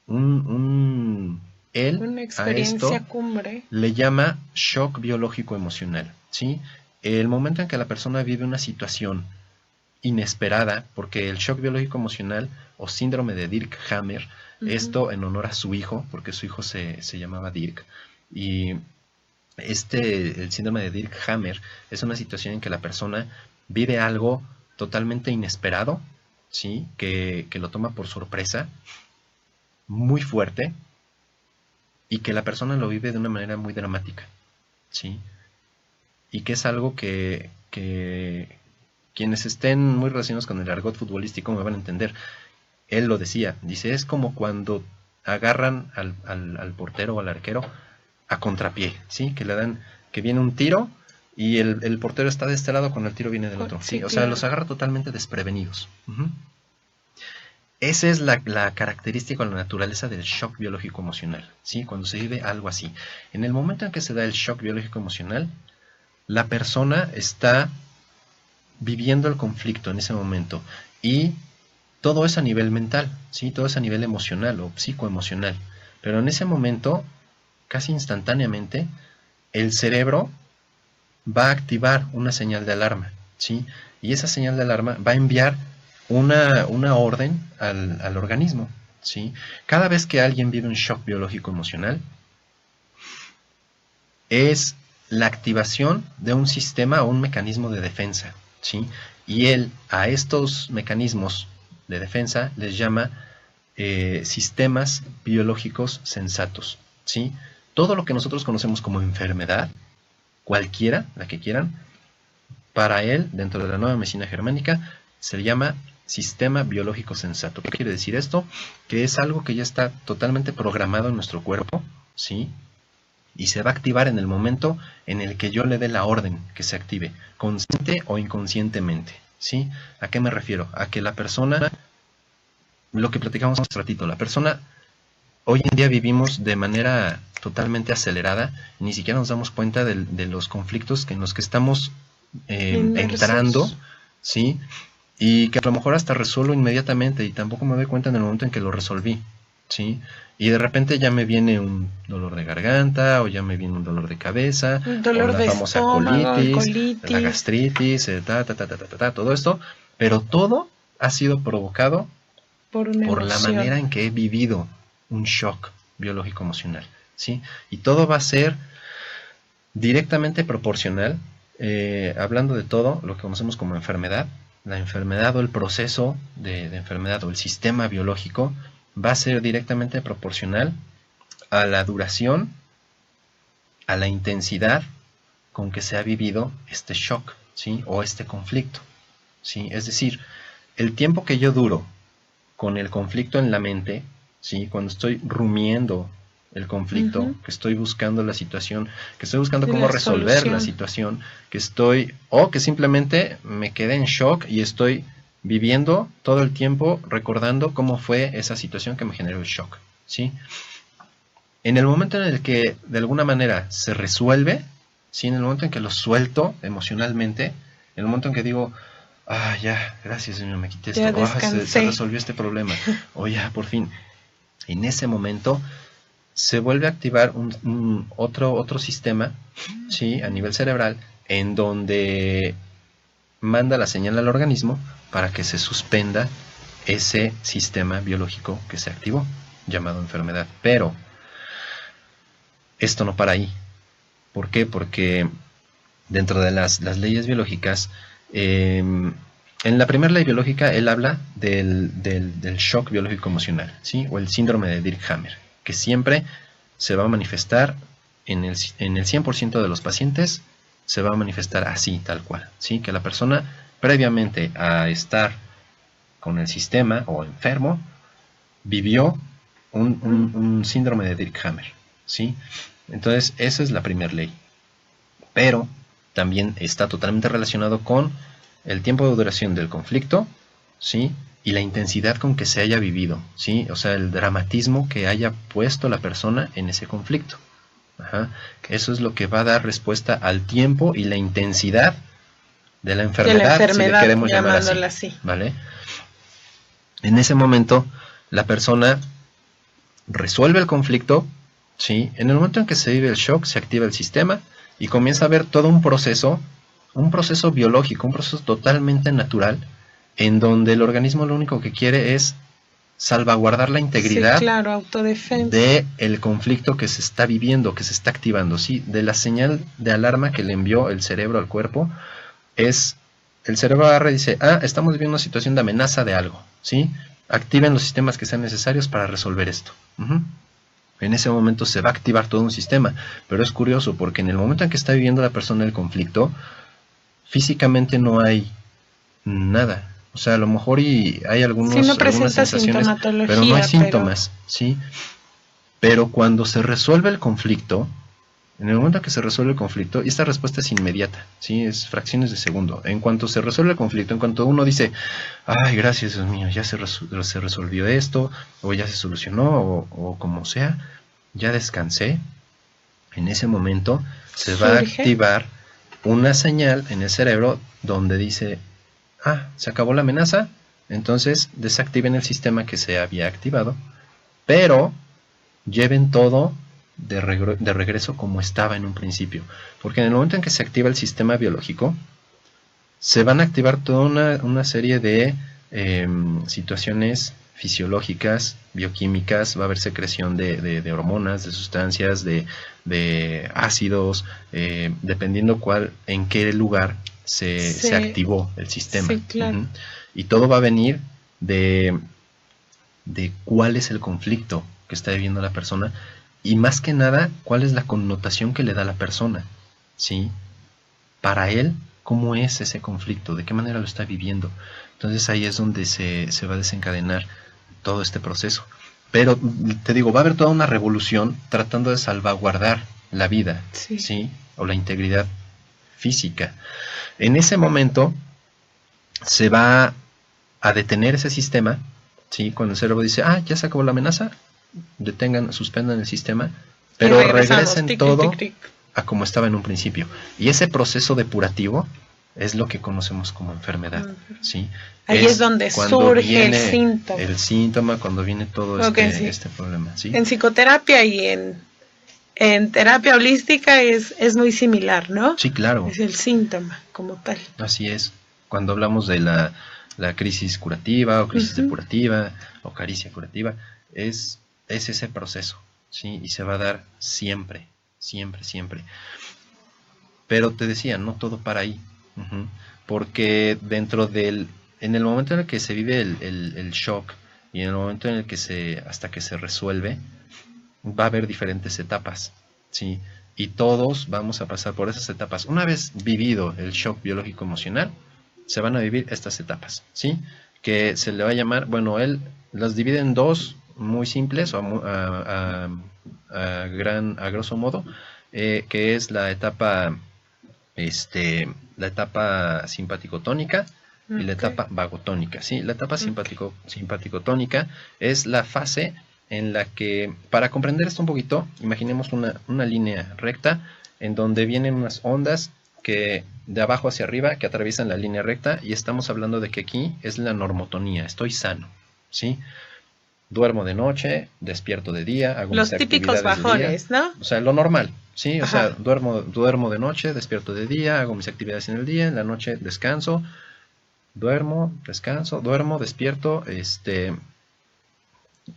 Speaker 3: una
Speaker 2: experiencia
Speaker 3: a esto
Speaker 2: cumbre.
Speaker 3: le llama shock biológico emocional, ¿sí? El momento en que la persona vive una situación inesperada, porque el shock biológico emocional o síndrome de Dirk-Hammer, esto en honor a su hijo, porque su hijo se llamaba Dirk, y el síndrome de Dirk-Hammer es una situación en que la persona vive algo totalmente inesperado, ¿sí? Que lo toma por sorpresa, muy fuerte, y que la persona lo vive de una manera muy dramática, ¿sí? Y que es algo que quienes estén muy relacionados con el argot futbolístico me van a entender. Él lo decía, dice, es como cuando agarran al portero o al arquero a contrapié, ¿sí? Que viene un tiro y el portero está de este lado cuando el tiro viene del otro, ¿sí? O sea, los agarra totalmente desprevenidos. Esa es la característica o la naturaleza del shock biológico emocional, ¿sí? Cuando se vive algo así. En el momento en que se da el shock biológico emocional, la persona está viviendo el conflicto en ese momento y todo es a nivel mental, ¿sí? Todo es a nivel emocional o psicoemocional, pero en ese momento, casi instantáneamente, el cerebro va a activar una señal de alarma, ¿sí? Y esa señal de alarma va a enviar una orden al organismo, ¿sí? Cada vez que alguien vive un shock biológico emocional, es la activación de un sistema o un mecanismo de defensa, ¿sí? Y él a estos mecanismos de defensa les llama sistemas biológicos sensatos, ¿sí? Todo lo que nosotros conocemos como enfermedad, cualquiera, la que quieran, para él, dentro de la nueva medicina germánica, se le llama sistema biológico sensato. ¿Qué quiere decir esto? Que es algo que ya está totalmente programado en nuestro cuerpo, ¿sí? Y se va a activar en el momento en el que yo le dé la orden que se active, consciente o inconscientemente, ¿sí? ¿A qué me refiero? A que la persona, lo que platicamos hace ratito, la persona, hoy en día vivimos de manera totalmente acelerada, ni siquiera nos damos cuenta de los conflictos en los que estamos entrando, ¿sí? Y que a lo mejor hasta resuelvo inmediatamente y tampoco me doy cuenta en el momento en que lo resolví, ¿sí? Y de repente ya me viene un dolor de garganta o ya me viene un dolor de cabeza,
Speaker 2: dolor
Speaker 3: o la
Speaker 2: de
Speaker 3: famosa
Speaker 2: estómago,
Speaker 3: colitis, la gastritis, todo esto, pero todo ha sido provocado por la manera en que he vivido un shock biológico emocional, ¿sí? Y todo va a ser directamente proporcional, hablando de todo lo que conocemos como enfermedad. La enfermedad o el proceso de enfermedad o el sistema biológico va a ser directamente proporcional a la duración, a la intensidad con que se ha vivido este shock, ¿sí? O este conflicto, ¿sí? Es decir, el tiempo que yo duro con el conflicto en la mente, ¿sí? Cuando estoy rumiando el conflicto, que estoy buscando la situación, que estoy buscando cómo resolver la situación, o que simplemente me quedé en shock y estoy viviendo todo el tiempo recordando cómo fue esa situación que me generó el shock, ¿sí? En el momento en el que de alguna manera se resuelve, ¿sí? En el momento en que lo suelto emocionalmente, en el momento en que digo, ya, gracias Señor, me quité esto, se resolvió este problema, ya, por fin. En ese momento se vuelve a activar otro sistema, ¿sí? A nivel cerebral, en donde manda la señal al organismo para que se suspenda ese sistema biológico que se activó, llamado enfermedad. Pero esto no para ahí. ¿Por qué? Porque dentro de las leyes biológicas, en la primera ley biológica, él habla del shock biológico emocional, ¿sí? O el síndrome de Dirk-Hammer, que siempre se va a manifestar en el 100% de los pacientes, se va a manifestar así, tal cual, ¿sí? Que la persona, previamente a estar con el sistema o enfermo, vivió un síndrome de Dirk-Hammer, ¿sí? Entonces, esa es la primera ley. Pero también está totalmente relacionado con el tiempo de duración del conflicto, ¿sí? Y la intensidad con que se haya vivido, ¿sí? O sea, el dramatismo que haya puesto la persona en ese conflicto. Ajá. Eso es lo que va a dar respuesta al tiempo y la intensidad de la enfermedad, si le queremos llamar así, ¿vale? En ese momento, la persona resuelve el conflicto, ¿sí? En el momento en que se vive el shock, se activa el sistema y comienza a haber todo un proceso biológico, un proceso totalmente natural, en donde el organismo lo único que quiere es salvaguardar la integridad de el conflicto que se está viviendo, que se está activando, ¿sí? De la señal de alarma que le envió el cerebro al cuerpo, es el cerebro agarra y dice, estamos viviendo una situación de amenaza de algo, ¿sí? Activen los sistemas que sean necesarios para resolver esto. En ese momento se va a activar todo un sistema, pero es curioso porque en el momento en que está viviendo la persona el conflicto, físicamente no hay nada. O sea, a lo mejor hay algunas sensaciones, pero no hay síntomas, ¿sí? Pero cuando se resuelve el conflicto, en el momento en que se resuelve el conflicto, y esta respuesta es inmediata, ¿sí? Es fracciones de segundo. En cuanto se resuelve el conflicto, en cuanto uno dice, ay, gracias Dios mío, ya se resolvió esto, o ya se solucionó, o como sea, ya descansé, en ese momento se va a activar una señal en el cerebro donde dice, se acabó la amenaza, entonces desactiven el sistema que se había activado, pero lleven todo de regreso como estaba en un principio, porque en el momento en que se activa el sistema biológico, se van a activar toda una serie de situaciones fisiológicas, bioquímicas, va a haber secreción de hormonas, de sustancias, de ácidos, dependiendo en qué lugar se activó el sistema. Sí, claro. Y todo va a venir de cuál es el conflicto que está viviendo la persona y más que nada cuál es la connotación que le da la persona, ¿sí? Para él, ¿cómo es ese conflicto? ¿De qué manera lo está viviendo? Entonces ahí es donde se va a desencadenar todo este proceso. Pero te digo, va a haber toda una revolución tratando de salvaguardar la vida, ¿sí? O la integridad física. En ese momento se va a detener ese sistema, ¿sí? Cuando el cerebro dice, ya se acabó la amenaza, suspendan el sistema, pero regresen todo a como estaba en un principio. Y ese proceso depurativo es lo que conocemos como enfermedad, ¿sí?
Speaker 2: Ahí es donde surge el síntoma.
Speaker 3: El síntoma, cuando viene todo este problema, ¿sí?
Speaker 2: En psicoterapia y en terapia holística es muy similar, ¿no?
Speaker 3: Sí, claro.
Speaker 2: Es el síntoma como tal.
Speaker 3: Así es. Cuando hablamos de la crisis curativa o crisis depurativa o caricia curativa, es ese proceso, ¿sí? Y se va a dar siempre, siempre, siempre. Pero te decía, no todo para ahí. Porque en el momento en el que se vive el shock y en el momento en el que hasta que se resuelve, va a haber diferentes etapas, ¿sí? Y todos vamos a pasar por esas etapas. Una vez vivido el shock biológico emocional, se van a vivir estas etapas, ¿sí? Que se le va a llamar, él las divide en dos muy simples, a grosso modo, que es la etapa simpático-tónica y la etapa vagotónica, ¿sí? La etapa simpático-tónica es la fase en la que, para comprender esto un poquito, imaginemos una línea recta en donde vienen unas ondas que de abajo hacia arriba que atraviesan la línea recta, y estamos hablando de que aquí es la normotonía, estoy sano, ¿sí? Duermo de noche, despierto de día, hago
Speaker 2: los
Speaker 3: mis
Speaker 2: típicos bajones, ¿no?
Speaker 3: O sea, lo normal, ¿sí? O sea, duermo de noche, despierto de día, hago mis actividades en el día, en la noche descanso, duermo, despierto,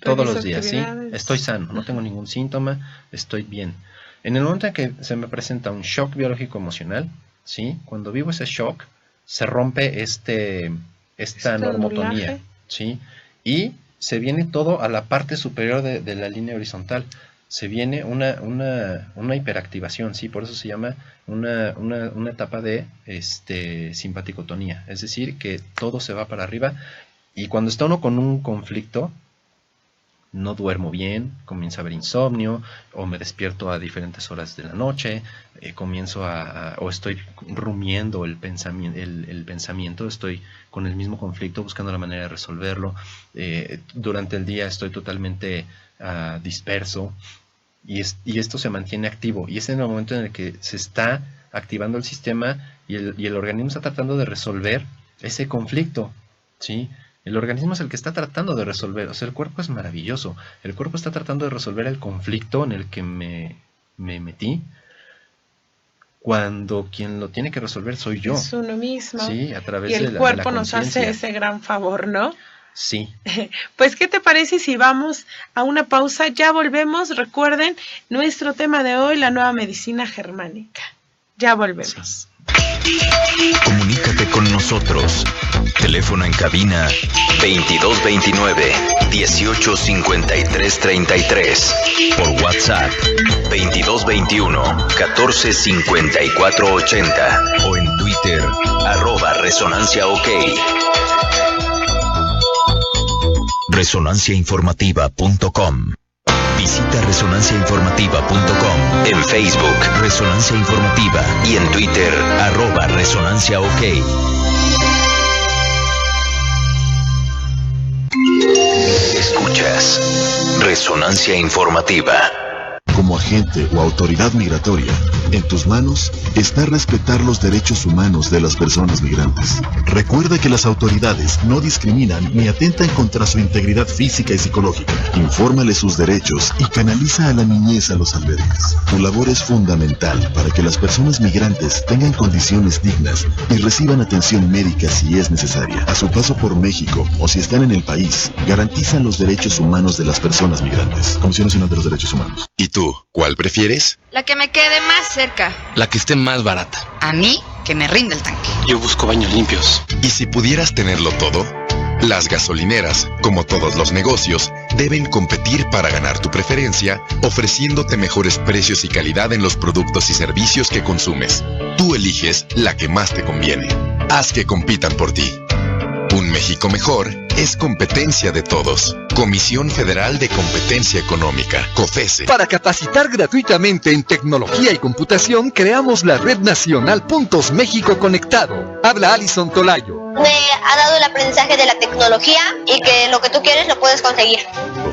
Speaker 3: todos los días, ¿sí? Estoy sano, no tengo ningún síntoma, estoy bien. En el momento en que se me presenta un shock biológico emocional, ¿sí? Cuando vivo ese shock, se rompe esta normotonía, ¿sí? Y se viene todo a la parte superior de la línea horizontal. Se viene una hiperactivación, ¿sí? Por eso se llama una etapa de simpaticotonía. Es decir, que todo se va para arriba. Y cuando está uno con un conflicto, no duermo bien, comienzo a haber insomnio, o me despierto a diferentes horas de la noche, o estoy rumiando el pensamiento, estoy con el mismo conflicto buscando la manera de resolverlo. Durante el día estoy totalmente disperso, y esto se mantiene activo, y es en el momento en el que se está activando el sistema y el organismo está tratando de resolver ese conflicto, ¿sí? El organismo es el que está tratando de resolver, o sea, el cuerpo es maravilloso. El cuerpo está tratando de resolver el conflicto en el que me metí, cuando quien lo tiene que resolver soy yo.
Speaker 2: Es uno mismo.
Speaker 3: Sí, a través
Speaker 2: y el
Speaker 3: de la
Speaker 2: cuerpo nos
Speaker 3: conciencia.
Speaker 2: hace ese gran favor, ¿no?
Speaker 3: Sí.
Speaker 2: Pues, ¿qué te parece si vamos a una pausa? Ya volvemos. Recuerden, nuestro tema de hoy, la nueva medicina germánica. Ya volvemos. Sí.
Speaker 1: Comunícate con nosotros. Teléfono en cabina 2229-185333. Por WhatsApp 2221-145480. O en Twitter @ResonanciaOK. Resonanciainformativa.com. Visita resonanciainformativa.com, en Facebook Resonancia Informativa y en Twitter @ResonanciaOK. Escuchas Resonancia Informativa.
Speaker 7: Como agente o autoridad migratoria, en tus manos está respetar los derechos humanos de las personas migrantes. Recuerda que las autoridades no discriminan ni atentan contra su integridad física y psicológica. Infórmale sus derechos y canaliza a la niñez a los albergues. Tu labor es fundamental para que las personas migrantes tengan condiciones dignas y reciban atención médica si es necesaria. A su paso por México o si están en el país, garantizan los derechos humanos de las personas migrantes. Comisión Nacional de los Derechos Humanos.
Speaker 14: ¿Y tú, cuál prefieres?
Speaker 15: La que me quede más cerca.
Speaker 14: La que esté más barata.
Speaker 15: A mí, que me rinda el tanque.
Speaker 14: Yo busco baños limpios. ¿Y si pudieras tenerlo todo? Las gasolineras, como todos los negocios, deben competir para ganar tu preferencia, ofreciéndote mejores precios y calidad en los productos y servicios que consumes. Tú eliges la que más te conviene. Haz que compitan por ti. Un México mejor es competencia de todos. Comisión Federal de Competencia Económica, COFESE.
Speaker 11: Para capacitar gratuitamente en tecnología y computación, creamos la Red Nacional Puntos México Conectado. Habla Alison Tolayo.
Speaker 16: Me ha dado el aprendizaje de la tecnología y que lo que tú quieres lo puedes conseguir.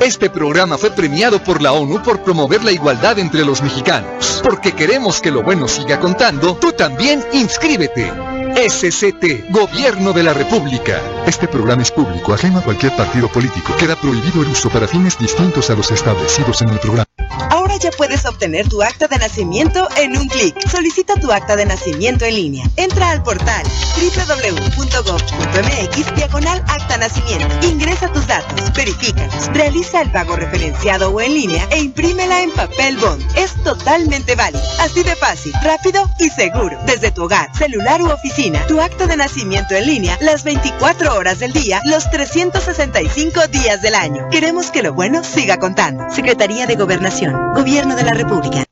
Speaker 11: Este programa fue premiado por la ONU por promover la igualdad entre los mexicanos. Porque queremos que lo bueno siga contando, tú también inscríbete. SCT, Gobierno de la República. Este programa es público, ajeno a cualquier partido político. Queda prohibido el uso para fines distintos a los establecidos en el programa.
Speaker 17: Ahora ya puedes obtener tu acta de nacimiento en un clic. Solicita tu acta de nacimiento en línea. Entra al portal www.gov.mx/acta nacimiento. Ingresa tus datos, verifícalos, realiza el pago referenciado o en línea e imprímela en papel bond. Es totalmente válido, así de fácil, rápido y seguro. Desde tu hogar, celular u oficina, tu acta de nacimiento en línea las 24 horas del día, los 365 días del año. Queremos que lo bueno siga contando. Secretaría de Gobernación, Gobierno de la República.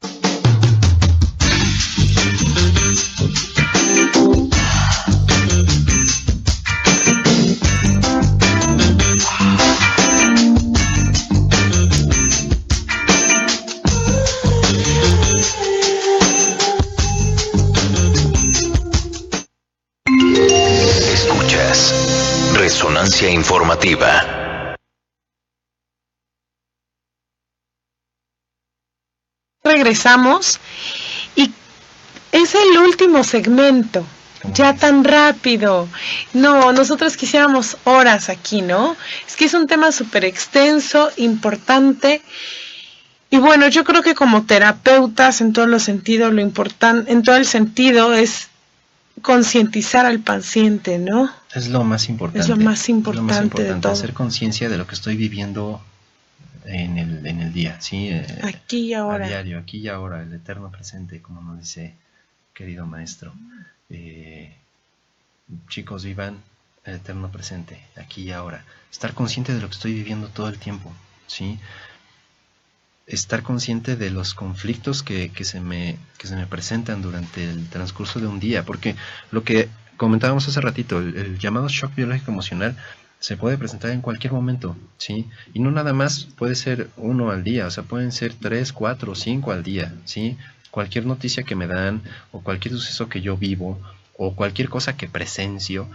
Speaker 1: Escuchas Resonancia Informativa.
Speaker 2: Regresamos y es el último segmento. Ya tan rápido. No, nosotros quisiéramos horas aquí, ¿no? Es que es un tema súper extenso, importante. Y bueno, yo creo que como terapeutas, en todos los sentidos, lo importante, en todo el sentido, es concientizar al paciente, ¿no?
Speaker 3: Es lo más importante.
Speaker 2: Es lo más importante de todo.
Speaker 3: Hacer conciencia de lo que estoy viviendo en el día, ¿sí?
Speaker 2: Aquí y ahora.
Speaker 3: A diario, aquí y ahora, el eterno presente, como nos dice querido maestro. Chicos, vivan el eterno presente, aquí y ahora. Estar consciente de lo que estoy viviendo todo el tiempo, ¿sí? Estar consciente de los conflictos que se me presentan durante el transcurso de un día, porque lo que comentábamos hace ratito, el llamado shock biológico emocional, Se puede presentar en cualquier momento, ¿sí? Y no nada más puede ser 1 al día, o sea, pueden ser 3, 4, 5 al día, ¿sí? Cualquier noticia que me dan, o cualquier suceso que yo vivo, o cualquier cosa que presencio,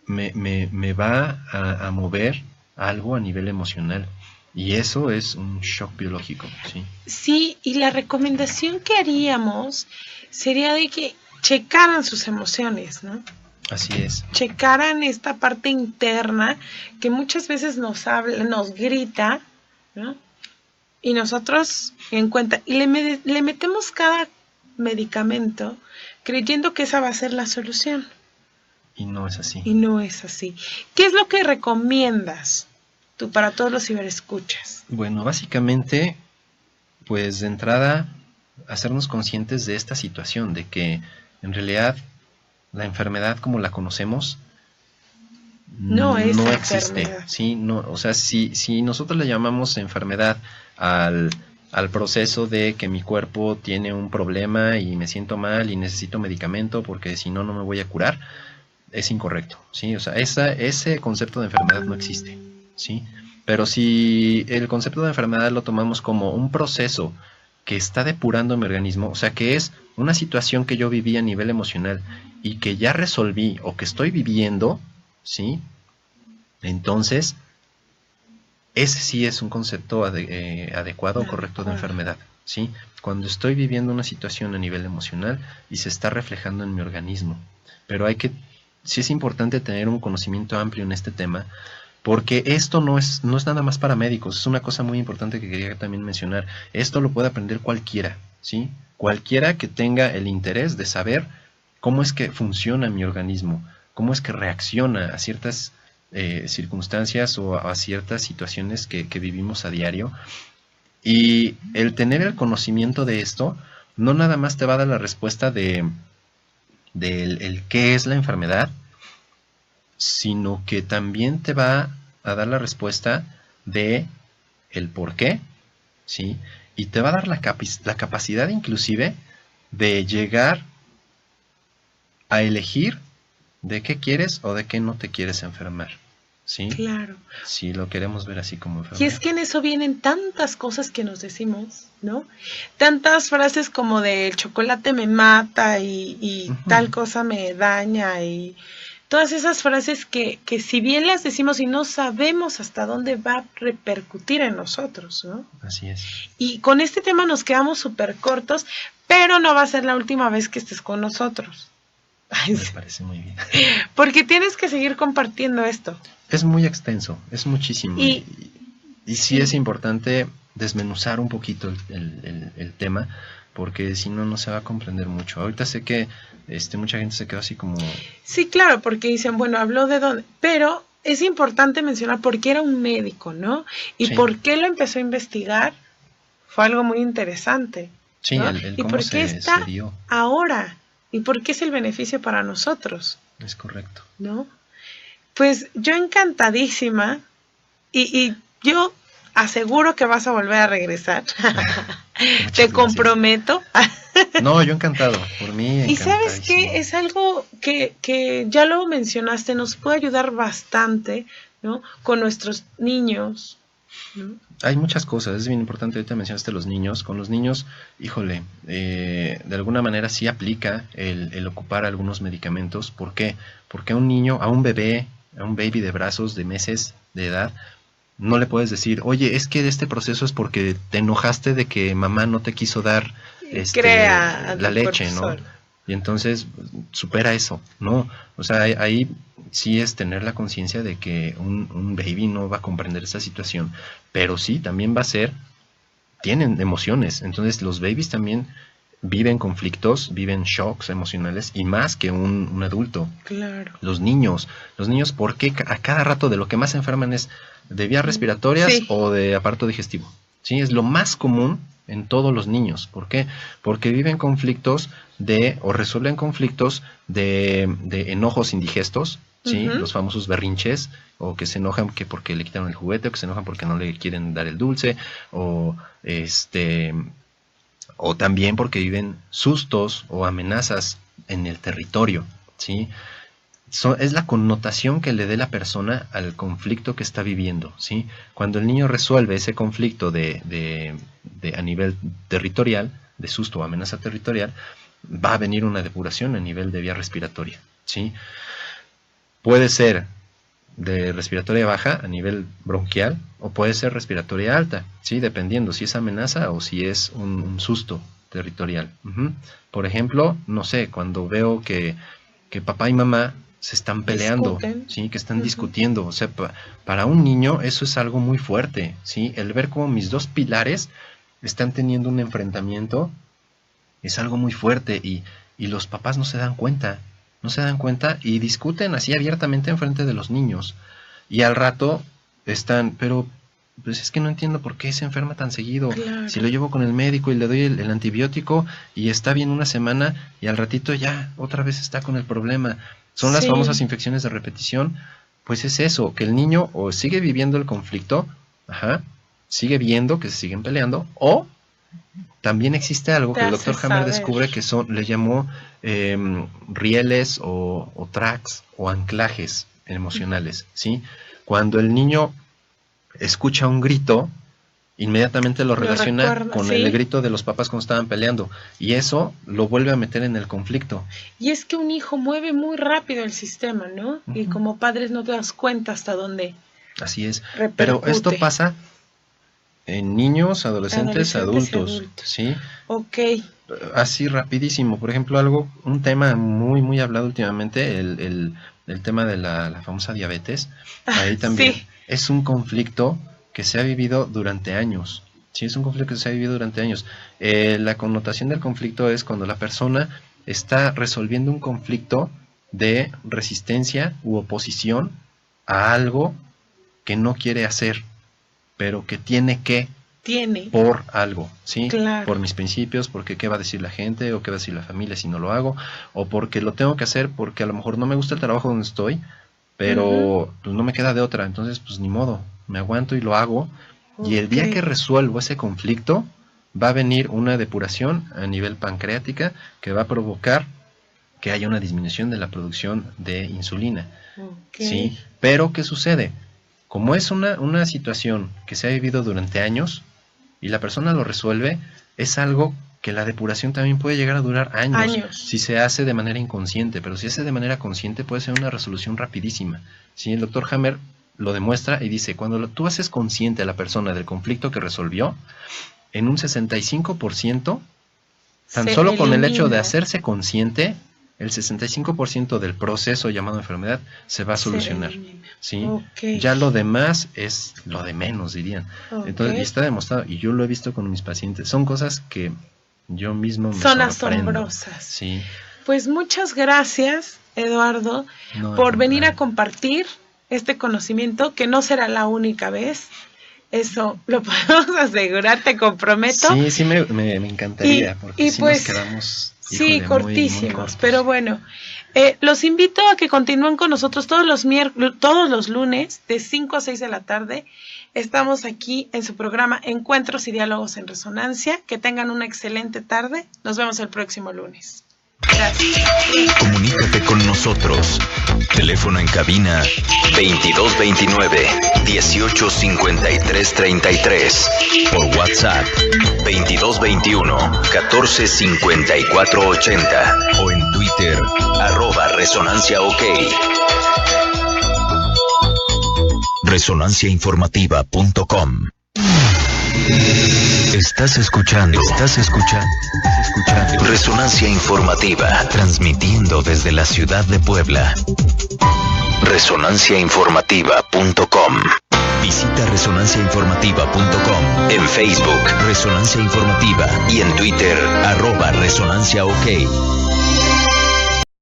Speaker 3: me va a mover algo a nivel emocional. Y eso es un shock biológico, ¿sí?
Speaker 2: Sí, y la recomendación que haríamos sería de que checaran sus emociones, ¿no?
Speaker 3: Así es.
Speaker 2: Checaran esta parte interna que muchas veces nos habla, nos grita, ¿no? Y nosotros en cuenta, y le metemos cada medicamento creyendo que esa va a ser la solución.
Speaker 3: Y no es así.
Speaker 2: Y no es así. ¿Qué es lo que recomiendas tú para todos los ciberescuchas?
Speaker 3: Bueno, básicamente, pues de entrada, hacernos conscientes de esta situación, de que en realidad la enfermedad como la conocemos no existe, ¿sí? No, o sea, si nosotros le llamamos enfermedad al proceso de que mi cuerpo tiene un problema y me siento mal y necesito medicamento porque si no, no me voy a curar, es incorrecto, ¿sí? O sea, ese concepto de enfermedad no existe, ¿sí? Pero si el concepto de enfermedad lo tomamos como un proceso que está depurando mi organismo, o sea, que es una situación que yo viví a nivel emocional y que ya resolví o que estoy viviendo, ¿sí? Entonces, ese sí es un concepto adecuado o correcto de enfermedad, ¿sí? Cuando estoy viviendo una situación a nivel emocional y se está reflejando en mi organismo. Pero sí es importante tener un conocimiento amplio en este tema, porque esto no es nada más para médicos, es una cosa muy importante que quería también mencionar. Esto lo puede aprender cualquiera, ¿sí? Cualquiera que tenga el interés de saber cómo es que funciona mi organismo, cómo es que reacciona a ciertas circunstancias o a ciertas situaciones que vivimos a diario. Y el tener el conocimiento de esto no nada más te va a dar la respuesta de qué es la enfermedad, sino que también te va a dar la respuesta de el por qué, ¿sí? Y te va a dar la capacidad inclusive de llegar a elegir de qué quieres o de qué no te quieres enfermar, ¿sí?
Speaker 2: Claro.
Speaker 3: Si lo queremos ver así como enfermedad.
Speaker 2: Y es que en eso vienen tantas cosas que nos decimos, ¿no? Tantas frases como de el chocolate me mata y tal cosa me daña y todas esas frases que si bien las decimos y no sabemos hasta dónde va a repercutir en nosotros, ¿no?
Speaker 3: Así es.
Speaker 2: Y con este tema nos quedamos súper cortos, pero no va a ser la última vez que estés con nosotros.
Speaker 3: Me parece muy bien.
Speaker 2: Porque tienes que seguir compartiendo esto.
Speaker 3: Es muy extenso, es muchísimo. Y sí es importante desmenuzar un poquito el tema, porque si no, no se va a comprender mucho. Ahorita sé que mucha gente se quedó así como...
Speaker 2: Sí, claro, porque dicen, bueno, habló de dónde, pero es importante mencionar por qué era un médico, ¿no? Y sí, por qué lo empezó a investigar, fue algo muy interesante.
Speaker 3: Sí,
Speaker 2: ¿no?
Speaker 3: el
Speaker 2: y
Speaker 3: cómo
Speaker 2: por qué está
Speaker 3: se dio
Speaker 2: ahora, y por qué es el beneficio para nosotros.
Speaker 3: Es correcto.
Speaker 2: ¿No? Pues yo encantadísima, y yo aseguro que vas a volver a regresar. Te comprometo.
Speaker 3: No, yo encantado, por mí.
Speaker 2: Y sabes que es algo que ya lo mencionaste, nos puede ayudar bastante, ¿no? Con nuestros niños, ¿no?
Speaker 3: Hay muchas cosas, es bien importante, ahorita mencionaste los niños. Con los niños, híjole, de alguna manera sí aplica el ocupar algunos medicamentos. ¿Por qué? Porque a un niño, a un bebé, a un baby de brazos de meses de edad, no le puedes decir, oye, es que este proceso es porque te enojaste de que mamá no te quiso dar la leche, ¿no? Y entonces supera eso, ¿no? O sea, ahí sí es tener la conciencia de que un baby no va a comprender esa situación, pero sí, también tienen emociones. Entonces los babies también viven conflictos, viven shocks emocionales, y más que un adulto.
Speaker 2: Claro.
Speaker 3: Los niños, ¿por qué a cada rato de lo que más se enferman es de vías respiratorias o de aparato digestivo? Sí, es lo más común en todos los niños. ¿Por qué? Porque viven conflictos o resuelven conflictos de enojos indigestos, ¿sí? Los famosos berrinches, o que se enojan que porque le quitaron el juguete, o que se enojan porque no le quieren dar el dulce, o también porque viven sustos o amenazas en el territorio, ¿sí? es la connotación que le dé la persona al conflicto que está viviendo, ¿sí? Cuando el niño resuelve ese conflicto a nivel territorial, de susto o amenaza territorial, va a venir una depuración a nivel de vía respiratoria, ¿sí? Puede ser de respiratoria baja a nivel bronquial o puede ser respiratoria alta, ¿sí? Dependiendo si es amenaza o si es un susto territorial. Por ejemplo, no sé, cuando veo que papá y mamá se están peleando, ¿sí? Que están discutiendo, o sea, para un niño eso es algo muy fuerte, ¿sí? El ver cómo mis dos pilares están teniendo un enfrentamiento es algo muy fuerte y los papás no se dan cuenta y discuten así abiertamente enfrente de los niños y al rato están, pero pues es que no entiendo por qué se enferma tan seguido. Claro. Si lo llevo con el médico y le doy el antibiótico y está bien una semana y al ratito ya otra vez está con el problema. Son las famosas infecciones de repetición. Pues es eso, que el niño o sigue viviendo el conflicto, sigue viendo que se siguen peleando, o también existe algo que el doctor Hammer descubre que le llamó rieles o tracks o anclajes emocionales, ¿sí? Cuando el niño escucha un grito, inmediatamente lo relaciona con el grito de los papás cuando estaban peleando y eso lo vuelve a meter en el conflicto.
Speaker 2: Y es que un hijo mueve muy rápido el sistema, ¿no? Y como padres no te das cuenta hasta dónde.
Speaker 3: Así es.
Speaker 2: Repercute.
Speaker 3: Pero esto pasa en niños, adolescentes, adultos, ¿sí?
Speaker 2: Ok.
Speaker 3: Así rapidísimo. Por ejemplo, un tema muy muy hablado últimamente, el tema de la famosa diabetes. Ahí también es un conflicto que se ha vivido durante años. Sí, es un conflicto que se ha vivido durante años. La connotación del conflicto es cuando la persona está resolviendo un conflicto de resistencia u oposición a algo que no quiere hacer, pero que tiene por algo, ¿sí? Claro. Por mis principios, porque qué va a decir la gente o qué va a decir la familia si no lo hago, o porque lo tengo que hacer porque a lo mejor no me gusta el trabajo donde estoy, pero pues no me queda de otra, entonces pues ni modo, me aguanto y lo hago, y el día que resuelvo ese conflicto va a venir una depuración a nivel pancreática que va a provocar que haya una disminución de la producción de insulina, ¿sí? Pero ¿qué sucede? Como es una situación que se ha vivido durante años y la persona lo resuelve, es algo que la depuración también puede llegar a durar años. Si se hace de manera inconsciente, pero si se hace de manera consciente puede ser una resolución rapidísima. ¿Sí? El doctor Hammer lo demuestra y dice, cuando tú haces consciente a la persona del conflicto que resolvió, en un 65%, tan solo con el hecho de hacerse consciente, el 65% del proceso llamado enfermedad se va a solucionar, ¿sí? Ya lo demás es lo de menos, dirían. Entonces, y está demostrado, y yo lo he visto con mis pacientes, son cosas que yo mismo me sorprendo. Son asombrosas. Sí.
Speaker 2: Pues muchas gracias, Eduardo, por venir a compartir este conocimiento, que no será la única vez. Eso lo podemos asegurar, te comprometo.
Speaker 3: Sí, me encantaría, porque si pues, nos quedamos...
Speaker 2: Sí, cortísimos, pero bueno, los invito a que continúen con nosotros todos los lunes de 5 a 6 de la tarde. Estamos aquí en su programa Encuentros y Diálogos en Resonancia. Que tengan una excelente tarde. Nos vemos el próximo lunes. Gracias.
Speaker 1: Comunícate con nosotros. Teléfono en cabina 2229-185333. Por WhatsApp 2221-145480. O en Twitter @ResonanciaOK. Resonanciainformativa.com. Estás escuchando Resonancia Informativa, transmitiendo desde la ciudad de Puebla. Resonanciainformativa.com. Visita resonanciainformativa.com. En Facebook, Resonancia Informativa, y en Twitter @ResonanciaOK.